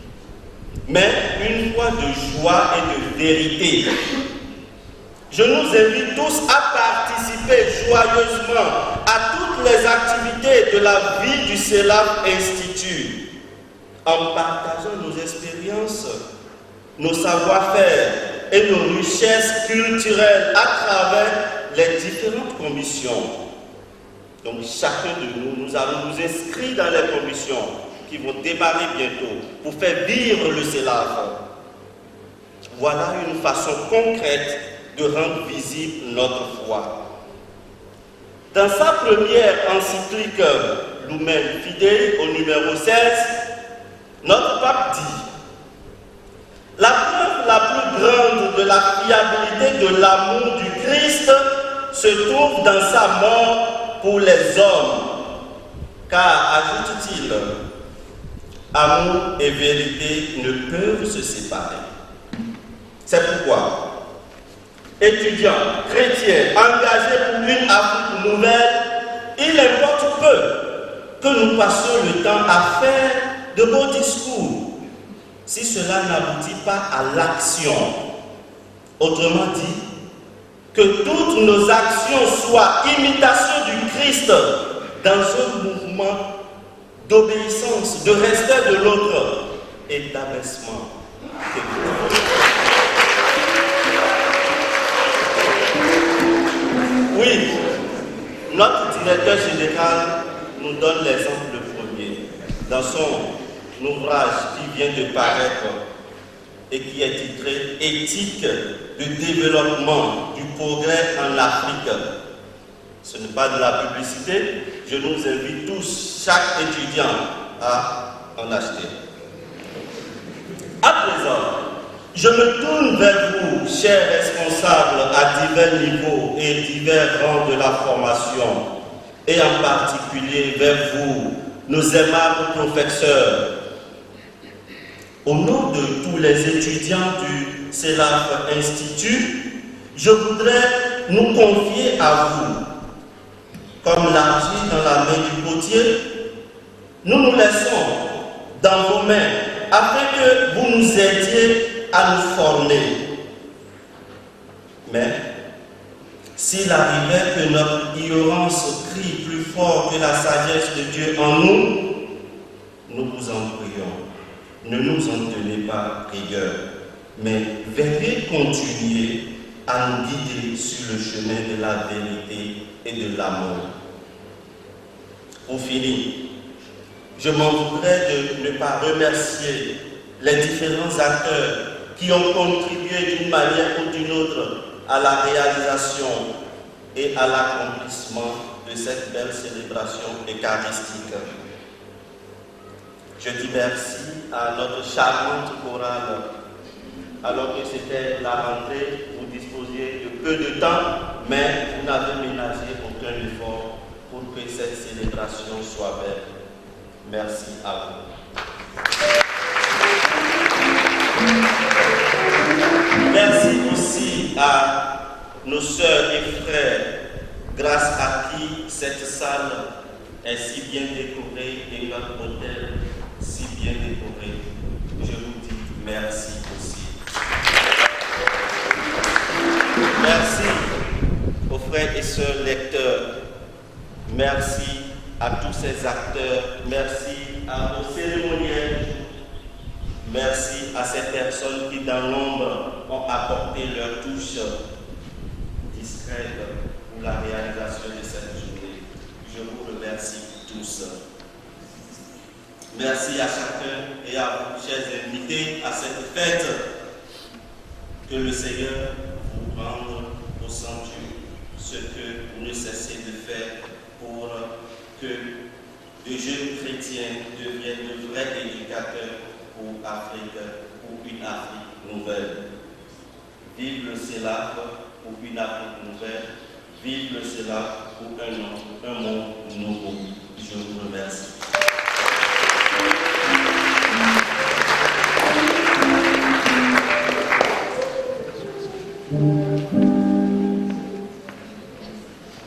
mais une foi de joie et de vérité. Je nous invite tous à participer joyeusement à toutes les activités de la vie du CELAF Institut, en partageant nos expériences, nos savoir-faire et nos richesses culturelles à travers les différentes commissions. Donc chacun de nous, nous allons nous inscrire dans les commissions qui vont démarrer bientôt pour faire vivre le CELAF. Voilà une façon concrète de rendre visible notre foi. Dans sa première encyclique Lumen Fidei au numéro 16, notre pape dit: la preuve la plus grande de la fiabilité de l'amour du Christ se trouve dans sa mort pour les hommes. Car, ajoute-t-il, amour et vérité ne peuvent se séparer. C'est pourquoi, étudiants, chrétiens, engagés pour une Afrique nouvelle, il importe peu que nous passions le temps à faire de beaux discours, si cela n'aboutit pas à l'action. Autrement dit, que toutes nos actions soient imitation du Christ dans un mouvement d'obéissance, de respect de l'autre et d'abaissement. Oui, notre directeur général nous donne l'exemple premier dans son ouvrage qui vient de paraître et qui est titré « Éthique du développement du progrès en Afrique ». Ce n'est pas de la publicité, je nous invite tous, chaque étudiant, à en acheter. À présent, je me tourne vers vous, chers responsables à divers niveaux et divers rangs de la formation, et en particulier vers vous, nos aimables professeurs. Au nom de tous les étudiants du CELAF Institut, je voudrais nous confier à vous. Comme l'argile dans la main du potier, nous nous laissons dans vos mains afin que vous nous aidiez à nous former. Mais s'il arrivait que notre ignorance crie plus fort que la sagesse de Dieu en nous, nous vous en prions. Ne nous en tenez pas rigueur, mais veuillez continuer à nous guider sur le chemin de la vérité et de l'amour. Pour finir, je m'en voudrais de ne pas remercier les différents acteurs qui ont contribué d'une manière ou d'une autre à la réalisation et à l'accomplissement de cette belle célébration eucharistique. Je dis merci à notre charmante chorale, alors que c'était la rentrée, vous disposiez de peu de temps, mais vous n'avez ménagé aucun effort pour que cette célébration soit belle. Merci à vous. Merci aussi à nos sœurs et frères, grâce à qui cette salle est si bien décorée et notre hôtel si bien décoré. Je vous dis merci aussi. Merci aux frères et sœurs lecteurs. Merci à tous ces acteurs. Merci à nos cérémoniels. Merci à ces personnes qui, dans l'ombre, ont apporté leur touche discrète pour la réalisation de cette journée. Je vous remercie tous. Merci à chacun et à vous, chers invités, à cette fête. Que le Seigneur vous rende au sanctuaire ce que vous ne cessez de faire pour que de jeunes chrétiens deviennent de vrais éducateurs pour Afrique, pour une Afrique nouvelle. Vive le CELAC pour une Afrique nouvelle. Vive le CELAC pour un monde nouveau. Je vous remercie.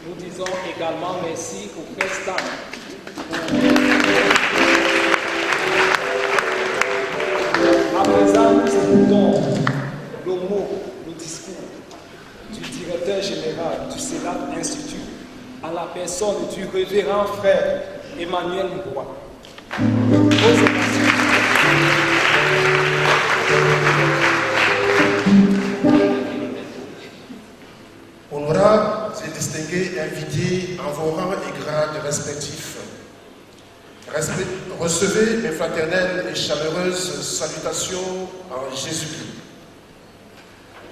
Nous disons également merci au Président à présent, nous écoutons le mot, le discours du directeur général du CELAC Institut à la personne du révérend frère Emmanuel Mboua. Honorables et distingués invités en vos rangs et grades respectifs, recevez mes fraternelles et chaleureuses salutations en Jésus-Christ.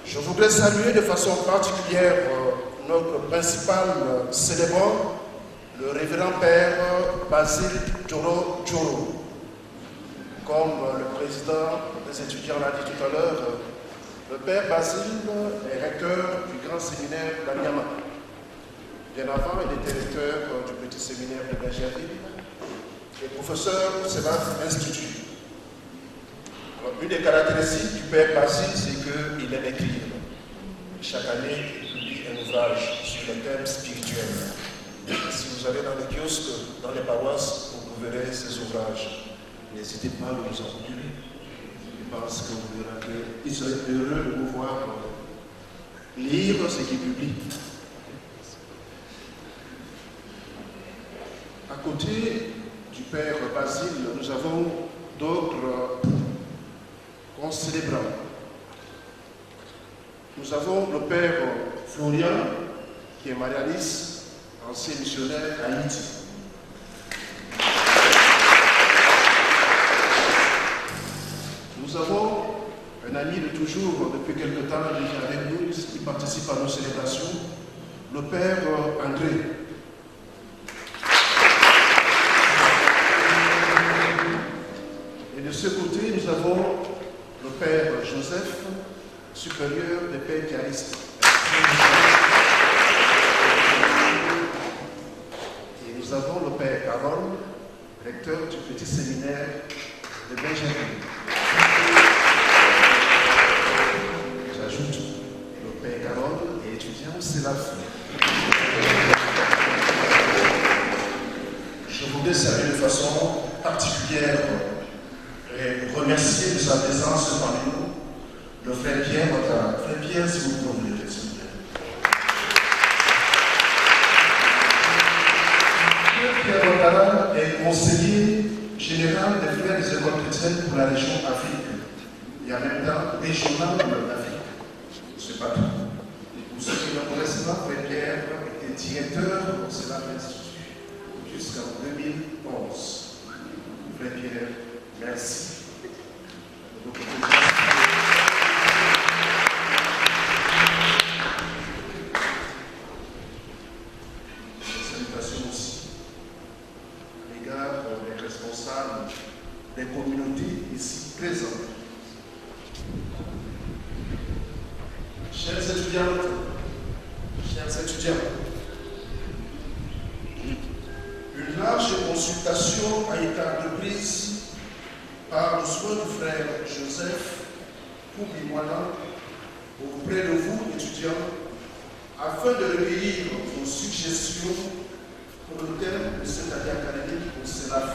Je voudrais saluer de façon particulière notre principal célébrant, le révérend Père Basile Joro Joro. Comme le président des étudiants l'a dit tout à l'heure, le Père Basile est recteur du grand séminaire d'Anyama. Bien avant, il était recteur du petit séminaire de Bergerville et professeur au CELAC Institut. Alors, une des caractéristiques du Père Basile, c'est qu'il aime écrire. Chaque année, il publie un ouvrage sur les thèmes spirituels. Si vous allez dans les kiosques, dans les paroisses, vous verrez ces ouvrages. N'hésitez pas à nous en procurer. Je pense que vous verrez qu'il serait heureux de vous voir lire ce qu'il publie. À côté du Père Basile, nous avons d'autres concélébrants. Nous avons le Père Florian, qui est marianiste, ancien missionnaire à Haïti. Nous avons un ami de toujours, depuis quelque temps, il est avec nous, qui participe à nos célébrations, le Père André. Et de ce côté, nous avons le Père Joseph, supérieur des Pères Caristes. Et nous avons le Père Carole, recteur du petit séminaire de Benjamin. J'ajoute le Père Carole et étudiant, c'est la fin. Je voudrais saluer de façon particulière et remercier de sa présence parmi nous le frère Pierre, frère Pierre, si vous pouvez vous lever, s'il vous plaît. Pierre Ouattara est conseiller général des frères des écoles chrétiennes pour la région Afrique. Et en même temps, régional d'Afrique. Je ne sais pas tout. Et pour ceux qui ne connaissent pas, frère Pierre était directeur au CELAC Institut jusqu'en 2011. Frère Pierre, merci. Salutations aussi à l'égard des responsables des communautés ici présentes. Chères étudiantes, chers étudiants, une large consultation a été entreprise par le soin du frère Joseph Koubimwana auprès de vous, étudiants, afin de recueillir vos suggestions pour le thème de cette année académique au CELAF.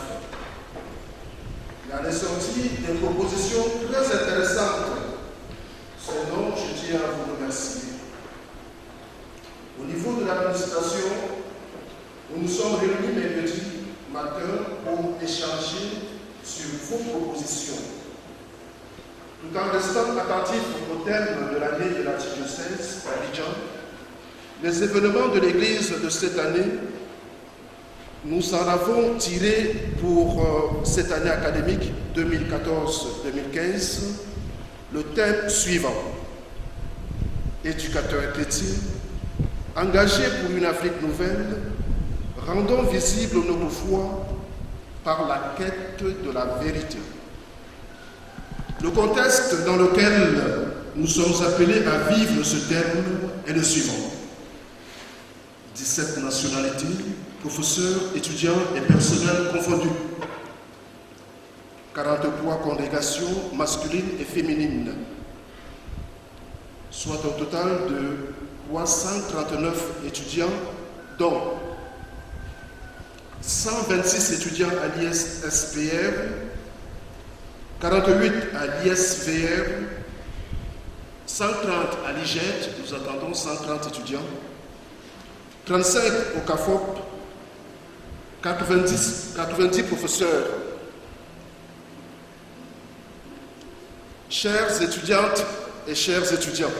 Il en est sorti des propositions très intéressantes, ce dont je tiens à vous remercier. Au niveau de l'administration, nous nous sommes réunis mercredi matin pour échanger sur vos propositions. Tout en restant attentifs au thème de l'année de l'archidiocèse d'Abidjan, les événements de l'Église de cette année, nous en avons tiré pour cette année académique 2014-2015 le thème suivant: éducateurs chrétiens, engagés pour une Afrique nouvelle, rendons visible notre foi par la quête de la vérité. Le contexte dans lequel nous sommes appelés à vivre ce thème est le suivant: 17 nationalités, professeurs, étudiants et personnels confondus, 43 congrégations masculines et féminines, soit un total de 339 étudiants, dont 126 étudiants à l'ISSPR, 48 à l'ISVR, 130 à l'IGET, nous attendons 130 étudiants, 35 au CAFOP, 90 professeurs. Chères étudiantes et chers étudiants,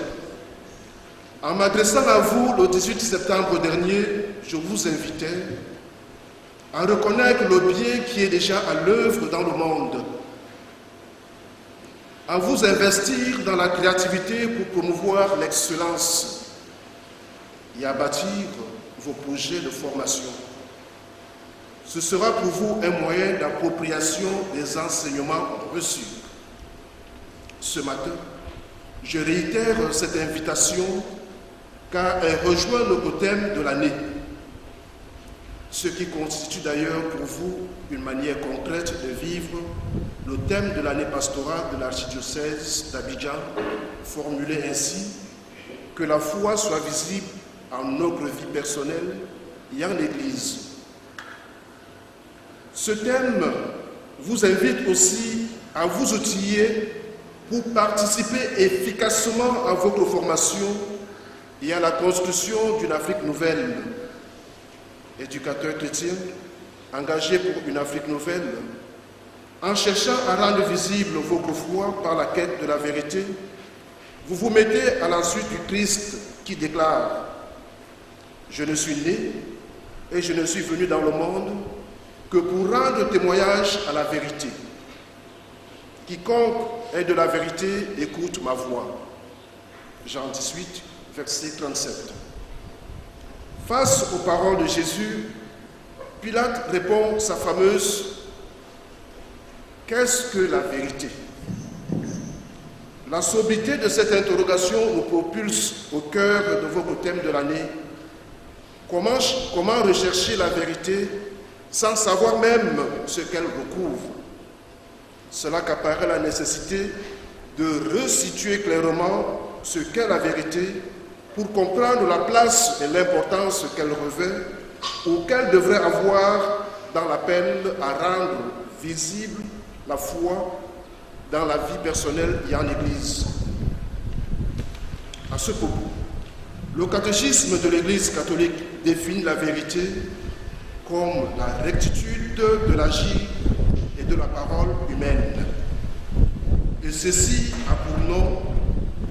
en m'adressant à vous le 18 septembre dernier, je vous invitais à reconnaître le bien qui est déjà à l'œuvre dans le monde, à vous investir dans la créativité pour promouvoir l'excellence et à bâtir vos projets de formation. Ce sera pour vous un moyen d'appropriation des enseignements reçus. Ce matin, je réitère cette invitation car elle rejoint notre thème de l'année, ce qui constitue d'ailleurs pour vous une manière concrète de vivre le thème de l'année pastorale de l'archidiocèse d'Abidjan, formulé ainsi: que la foi soit visible en notre vie personnelle et en l'Église. Ce thème vous invite aussi à vous outiller pour participer efficacement à votre formation et à la construction d'une Afrique nouvelle. Éducateurs chrétiens, engagés pour une Afrique nouvelle, en cherchant à rendre visible votre foi par la quête de la vérité, vous vous mettez à la suite du Christ qui déclare: je ne suis né et je ne suis venu dans le monde que pour rendre témoignage à la vérité. Quiconque est de la vérité écoute ma voix. Jean 18, verset 37. Face aux paroles de Jésus, Pilate répond sa fameuse: qu'est-ce que la vérité? La sobriété de cette interrogation nous propulse au cœur de votre thème de l'année. Comment rechercher la vérité sans savoir même ce qu'elle recouvre? Cela qu'apparaît la nécessité de resituer clairement ce qu'est la vérité pour comprendre la place et l'importance qu'elle revêt ou qu'elle devrait avoir dans l'appel à rendre visible la foi dans la vie personnelle et en Église. À ce propos, le catéchisme de l'Église catholique définit la vérité comme la rectitude de l'agir et de la parole humaine. Et ceci a pour nom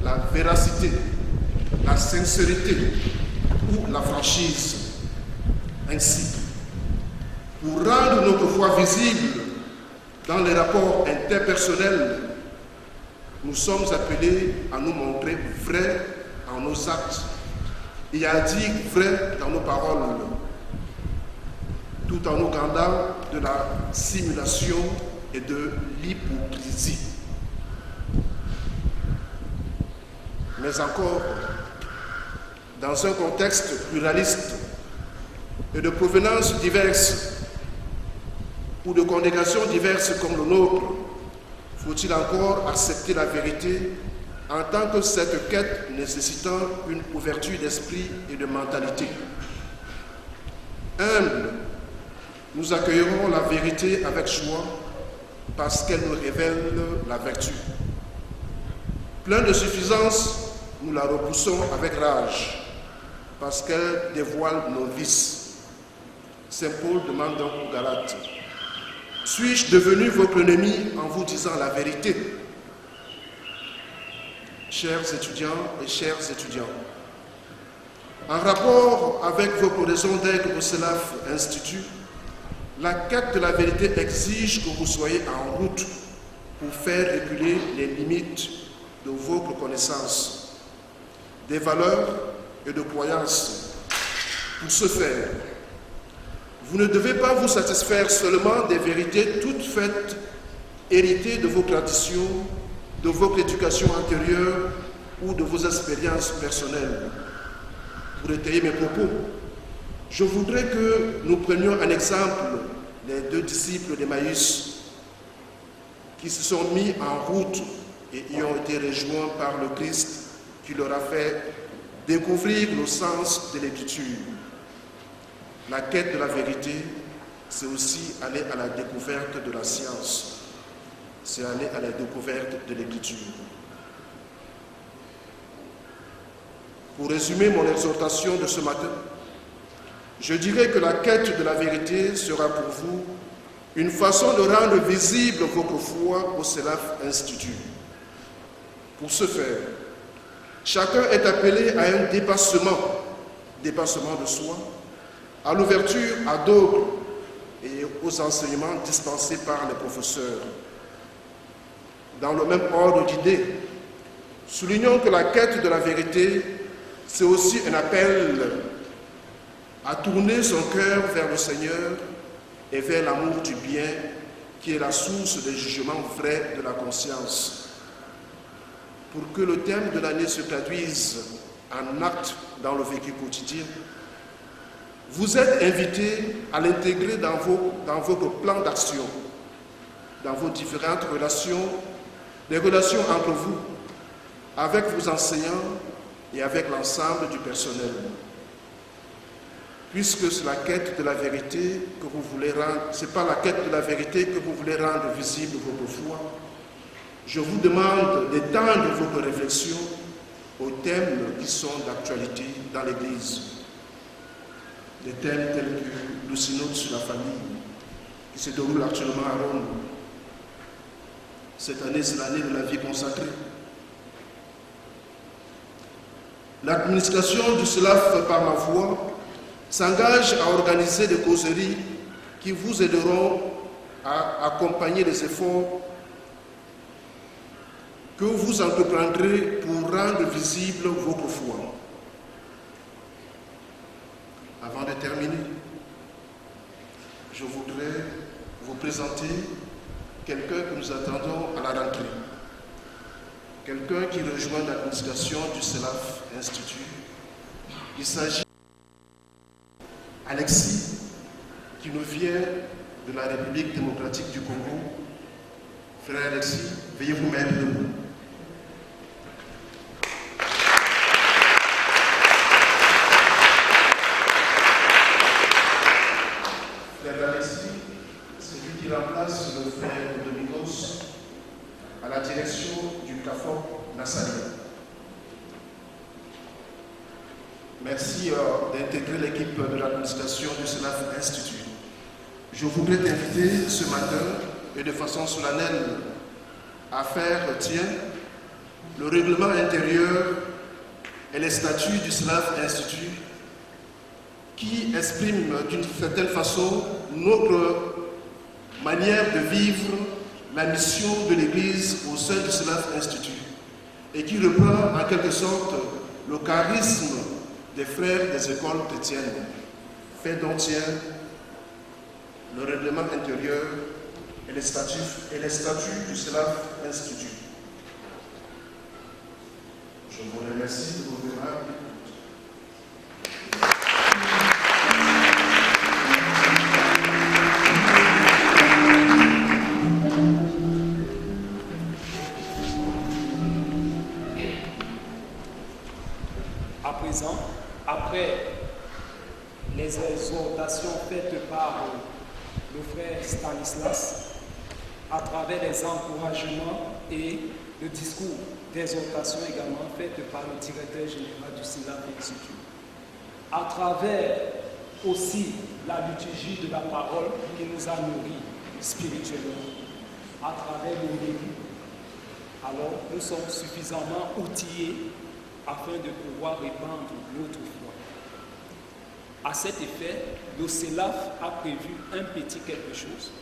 la véracité, la sincérité ou la franchise. Ainsi, pour rendre notre foi visible dans les rapports interpersonnels, nous sommes appelés à nous montrer vrais en nos actes et à dire vrai dans nos paroles, tout en nous gardant de la simulation et de l'hypocrisie. mais encore dans un contexte pluraliste et de provenances diverses ou de congrégations diverses comme le nôtre, faut-il encore accepter la vérité en tant que cette quête nécessitant une ouverture d'esprit et de mentalité. Humble, nous accueillerons la vérité avec joie parce qu'elle nous révèle la vertu. Plein de suffisance, nous la repoussons avec rage parce qu'elle dévoile nos vices. Saint Paul demande donc aux Galates: suis-je devenu votre ennemi en vous disant la vérité? Chers étudiants et chères étudiants, en rapport avec vos collaisons d'aigle au CELAF Institut, la quête de la vérité exige que vous soyez en route pour faire reculer les limites de votre connaissance, des valeurs et de croyances. Pour ce faire, vous ne devez pas vous satisfaire seulement des vérités toutes faites, héritées de vos traditions, de votre éducation antérieure ou de vos expériences personnelles. Pour étayer mes propos, je voudrais que nous prenions un exemple les 2 disciples d'Emmaüs qui se sont mis en route et y ont été rejoints par le Christ qui leur a fait découvrir le sens de l'Écriture. La quête de la vérité, c'est aussi aller à la découverte de la science. C'est aller à la découverte de l'Écriture. Pour résumer mon exhortation de ce matin, je dirais que la quête de la vérité sera pour vous une façon de rendre visible votre foi au CELAF Institut. Pour ce faire, chacun est appelé à un dépassement de soi, à l'ouverture à d'autres et aux enseignements dispensés par les professeurs. Dans le même ordre d'idées, soulignons que la quête de la vérité, c'est aussi un appel à tourner son cœur vers le Seigneur et vers l'amour du bien qui est la source des jugements vrais de la conscience. Pour que le thème de l'année se traduise en actes dans le vécu quotidien, vous êtes invités à l'intégrer dans votre plan d'action, dans vos différentes relations, les relations entre vous, avec vos enseignants et avec l'ensemble du personnel. Puisque c'est la quête de la vérité que vous voulez rendre, c'est pas la quête de la vérité que vous voulez rendre visible votre foi, je vous demande d'étendre votre réflexion aux thèmes qui sont d'actualité dans l'Église. Des thèmes tels que le synode sur la famille, qui se déroule actuellement à Rome. Cette année, c'est l'année de la vie consacrée. L'administration du CELAF par ma voix s'engage à organiser des causeries qui vous aideront à accompagner les efforts que vous entreprendrez pour rendre visible votre foi. Avant de terminer, je voudrais vous présenter quelqu'un que nous attendons à la rentrée. Quelqu'un qui rejoint l'administration du CELAF Institut. Il s'agit d'Alexis, qui nous vient de la République démocratique du Congo. Frère Alexis, veuillez vous mettre debout. Frère Alexis, c'est lui qui remplace le frère Domingos à la direction du CAFOP Nassalia. Merci d'intégrer l'équipe de l'administration du CELAF Institut. Je voudrais t'inviter ce matin et de façon solennelle à faire tien le règlement intérieur et les statuts du CELAF Institut qui expriment d'une certaine façon notre manière de vivre la mission de l'Église au sein du CELAF Institut et qui reprend en quelque sorte le charisme des frères des écoles chrétiennes. Fait donc tien le règlement intérieur et les statuts du CELAF Institut. Je vous remercie de vos aimables écoutes. À présent, après les exhortations faites par le frère Stanislas, à travers les encouragements et le discours d'exhortation également fait par le directeur général du CELAF Institut, à travers aussi la liturgie de la parole qui nous a nourris spirituellement, à travers nos livres, alors nous sommes suffisamment outillés afin de pouvoir répandre notre foi. À cet effet, le CELAF a prévu un petit quelque chose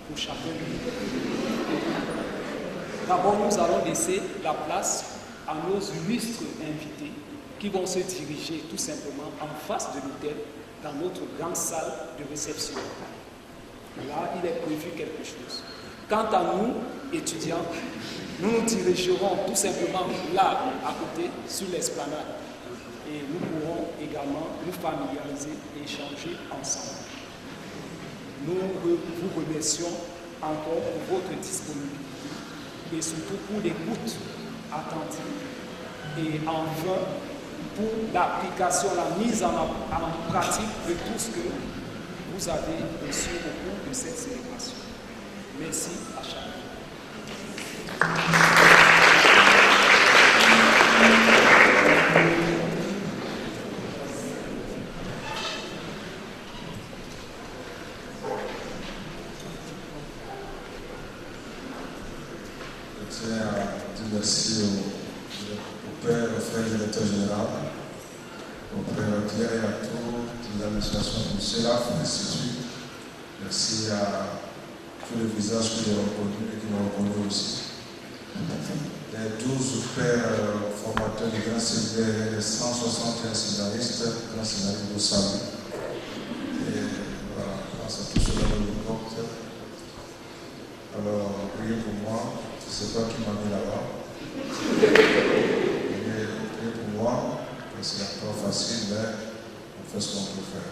pour chacun de nous. D'abord, nous allons laisser la place à nos illustres invités qui vont se diriger tout simplement en face de l'hôtel dans notre grande salle de réception. Là, il est prévu quelque chose. Quant à nous, étudiants, nous nous dirigerons tout simplement là, à côté, sur l'esplanade. Et nous pourrons également nous familiariser et échanger ensemble. Nous vous remercions encore pour votre disponibilité et surtout pour l'écoute attentive et enfin pour l'application, la mise en pratique de tout ce que vous avez reçu au cours de cette célébration. Merci à chacun. Je tiens à dire merci au Père, au frère directeur général, au Père Pierre et à toute l'administration du CELAF, de l'Institut. Merci à tous les visages que j'ai reconnus et qui m'ont reconnu aussi. Les 12 pères formateurs du Grand Séminaire, les 161 scénaristes, Grand Scénariste de Salut. Et voilà, grâce à tout cela, je vous porte. Alors, priez pour moi, je ne sais pas qui m'a mis là-bas. Priez pour moi, c'est pas facile, mais on fait ce qu'on peut faire.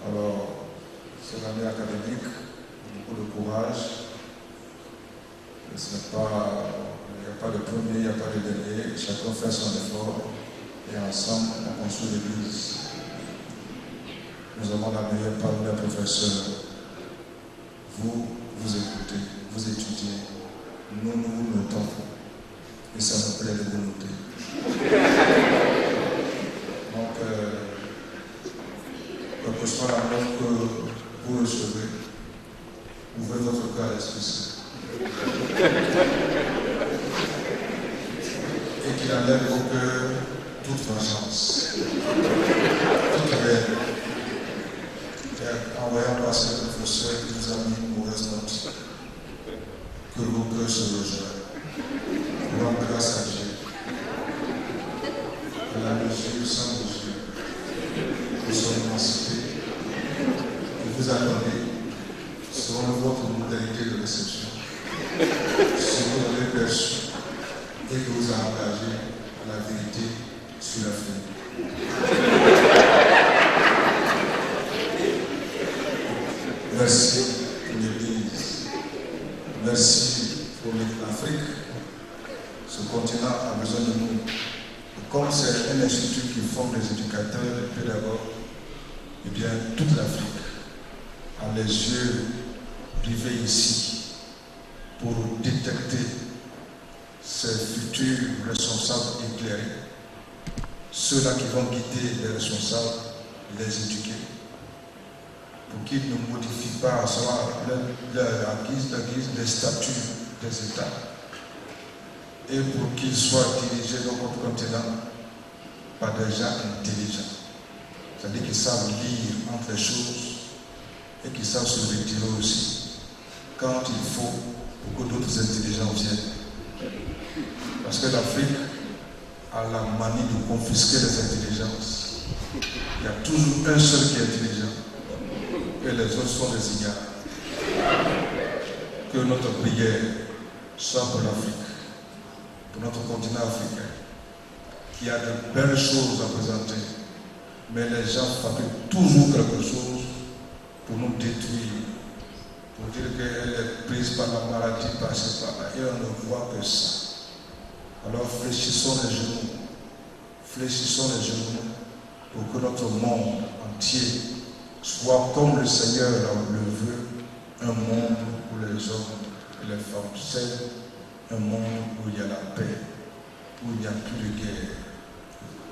Alors, cette année académique, beaucoup de courage. Il n'y a pas de premier, il n'y a pas de dernier. Chacun fait son effort et ensemble, on construit l'Église. Nous avons la meilleure parole d'un professeur. Vous écoutez, vous étudiez. Nous vous notons. Et ça nous plaît de vous noter. Donc, quelle que soit l'amour que vous recevez, ouvrez votre cœur à l'Esprit Saint. Et qu'il enlève vos cœurs toute vengeance, toute haine. Et en voyant passer le professeur qui nous a mis une mauvaise note, que vos cœurs se rejoignent. Rends grâce à Dieu. À la mesure sans mesure. Nous sommes émancipés. Et vous attendez, selon votre modalité de réception, ce que vous avez perçu et que vous avez engagé à la vérité sur la fin. Merci pour l'Église. Merci pour l'Afrique. Ce continent a besoin de nous. Et comme c'est un institut qui forme des éducateurs, des pédagogues, eh bien, toute l'Afrique a les yeux rivés ici pour détecter ces futurs responsables éclairés, ceux-là qui vont guider les responsables, les éduquer, pour qu'ils ne modifient pas la guise des statuts des États, et pour qu'ils soient dirigés dans notre continent par des gens intelligents, c'est-à-dire qu'ils savent lire entre les choses et qu'ils savent se retirer aussi quand il faut pour que d'autres intelligents viennent. Parce que l'Afrique a la manie de confisquer les intelligences. Il y a toujours un seul qui est intelligent et les autres sont des ignares. Que notre prière soit pour l'Afrique, pour notre continent africain, qui a de belles choses à présenter, mais les gens fabriquent toujours quelque chose pour nous détruire, pour dire qu'elle est prise par la maladie, par-ci, par-là, et on ne voit que ça. Alors fléchissons les genoux pour que notre monde entier soit comme le Seigneur le veut, un monde où les hommes et les femmes s'aiment, un monde où il y a la paix, où il n'y a plus de guerre.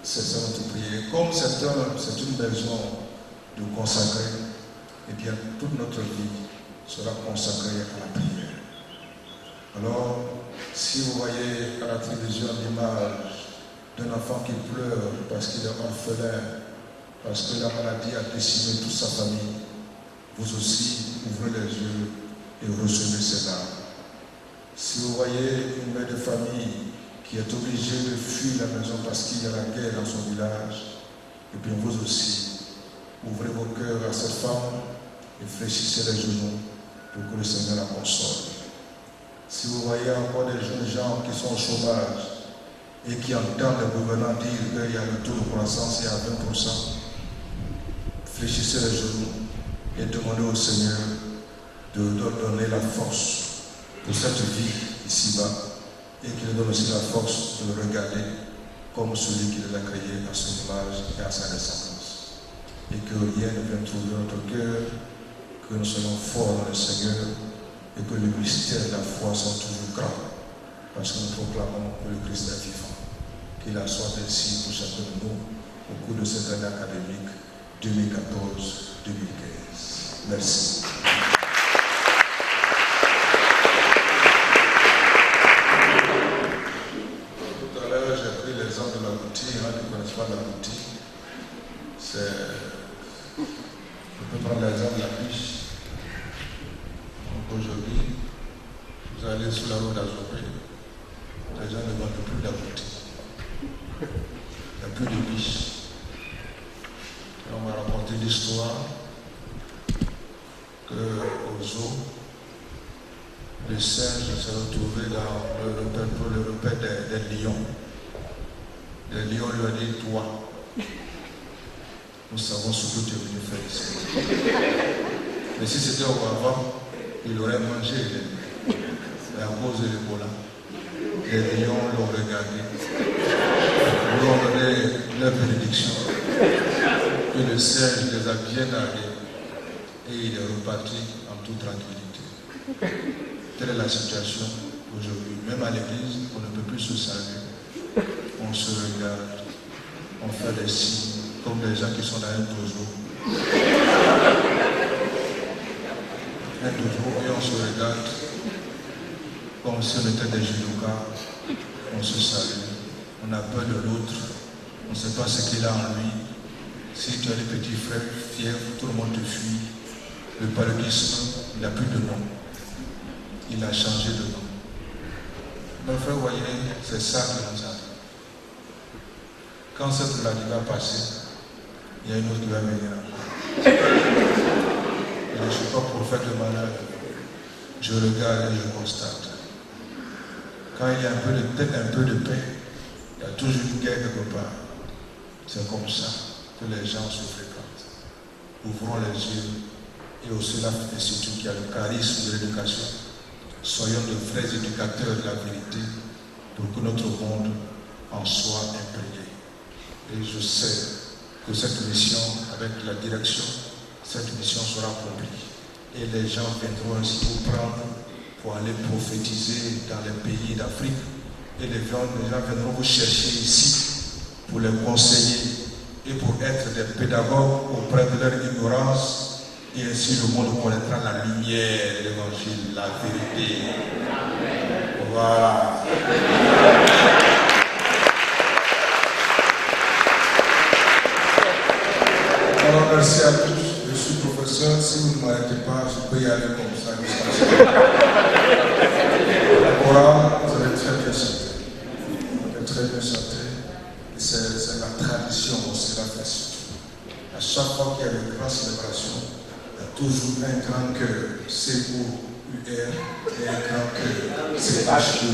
C'est ça notre prière. Comme c'est une maison de consacrer, eh bien toute notre vie sera consacrée à la prière. Alors, si vous voyez à la télévision l'image d'un enfant qui pleure parce qu'il est orphelin, parce que la maladie a décimé toute sa famille, vous aussi ouvrez les yeux et recevez ces larmes. Si vous voyez une mère de famille qui est obligée de fuir la maison parce qu'il y a la guerre dans son village, et bien vous aussi, ouvrez vos cœurs à cette femme et fléchissez les genoux pour que le Seigneur la console. Si vous voyez encore des jeunes gens qui sont au chômage et qui entendent les gouvernants dire qu'il y a le taux de croissance est à 20%, fléchissez les genoux et demandez au Seigneur de donner la force pour cette vie ici-bas et qu'il donne aussi la force de le regarder comme celui qui les a créés à son image et à sa ressemblance. Et que rien ne vienne trouver notre cœur, que nous soyons forts dans le Seigneur et que le mystère de la foi soit toujours grand, parce que nous proclamons que le Christ est vivant. Qu'il en soit ainsi pour chacun de nous au cours de cette année académique 2014-2015. Merci. Tout à l'heure, j'ai pris l'exemple de l'agouti. Il y en a qui ne connaissent pas l'agouti. On peut prendre l'exemple de la biche. Aujourd'hui, vous allez sur la route d'Azopé, les gens ne vendent plus d'agouti. Il n'y a plus de biches. Et on m'a raconté l'histoire qu'au zoo, les singes se retrouvaient dans le repère des lions. Les lions lui ont dit, toi, nous savons ce que tu es venu faire ici. Mais si c'était auparavant, il aurait mangé, mais à cause de l'Ebola, les lions l'ont regardé, lui ont donné leur bénédiction, et le singe les a bien nargués, et il est reparti en toute tranquillité. Telle est la situation aujourd'hui. Même à l'église, on ne peut plus se saluer. On se regarde, on fait des signes, comme des gens qui sont dans un dojo. Un dojo, et on se regarde comme si on était des judokas. On se salue, on a peur de l'autre, on ne sait pas ce qu'il a en lui. Si tu as des petits frères fiers, tout le monde te fuit. Le paludisme, il n'a plus de nom. Il a changé de nom. Mes frères, voyez, c'est ça qui nous arrive. Quand cette maladie va passer, il y a une autre qui va venir. Je ne suis pas prophète de malheur. Je regarde et je constate. Quand il y a un peu de paix, il y a toujours une guerre quelque part. C'est comme ça que les gens se fréquentent. Ouvrons les yeux et aussi l'Institut qui a le charisme de l'éducation. Soyons de vrais éducateurs de la vérité pour que notre monde en soit imprégné. Et je sais que cette mission, avec la direction, cette mission sera accomplie. Et les gens viendront ainsi vous prendre pour aller prophétiser dans les pays d'Afrique. Et les gens viendront vous chercher ici pour les conseiller et pour être des pédagogues auprès de leur ignorance. Et ainsi le monde connaîtra la lumière de l'évangile, la vérité. Voilà. Alors merci à tous. Je suis professeur. Si vous ne m'arrêtez pas, je peux y aller comme ça. Voilà, vous allez très bien chanter. Vous allez très bien chanter. Et c'est la tradition aussi, la fête. À chaque fois qu'il y a une grande célébration, il y a toujours un grand cœur, C-O-U-R, et un grand cœur, C-H-E.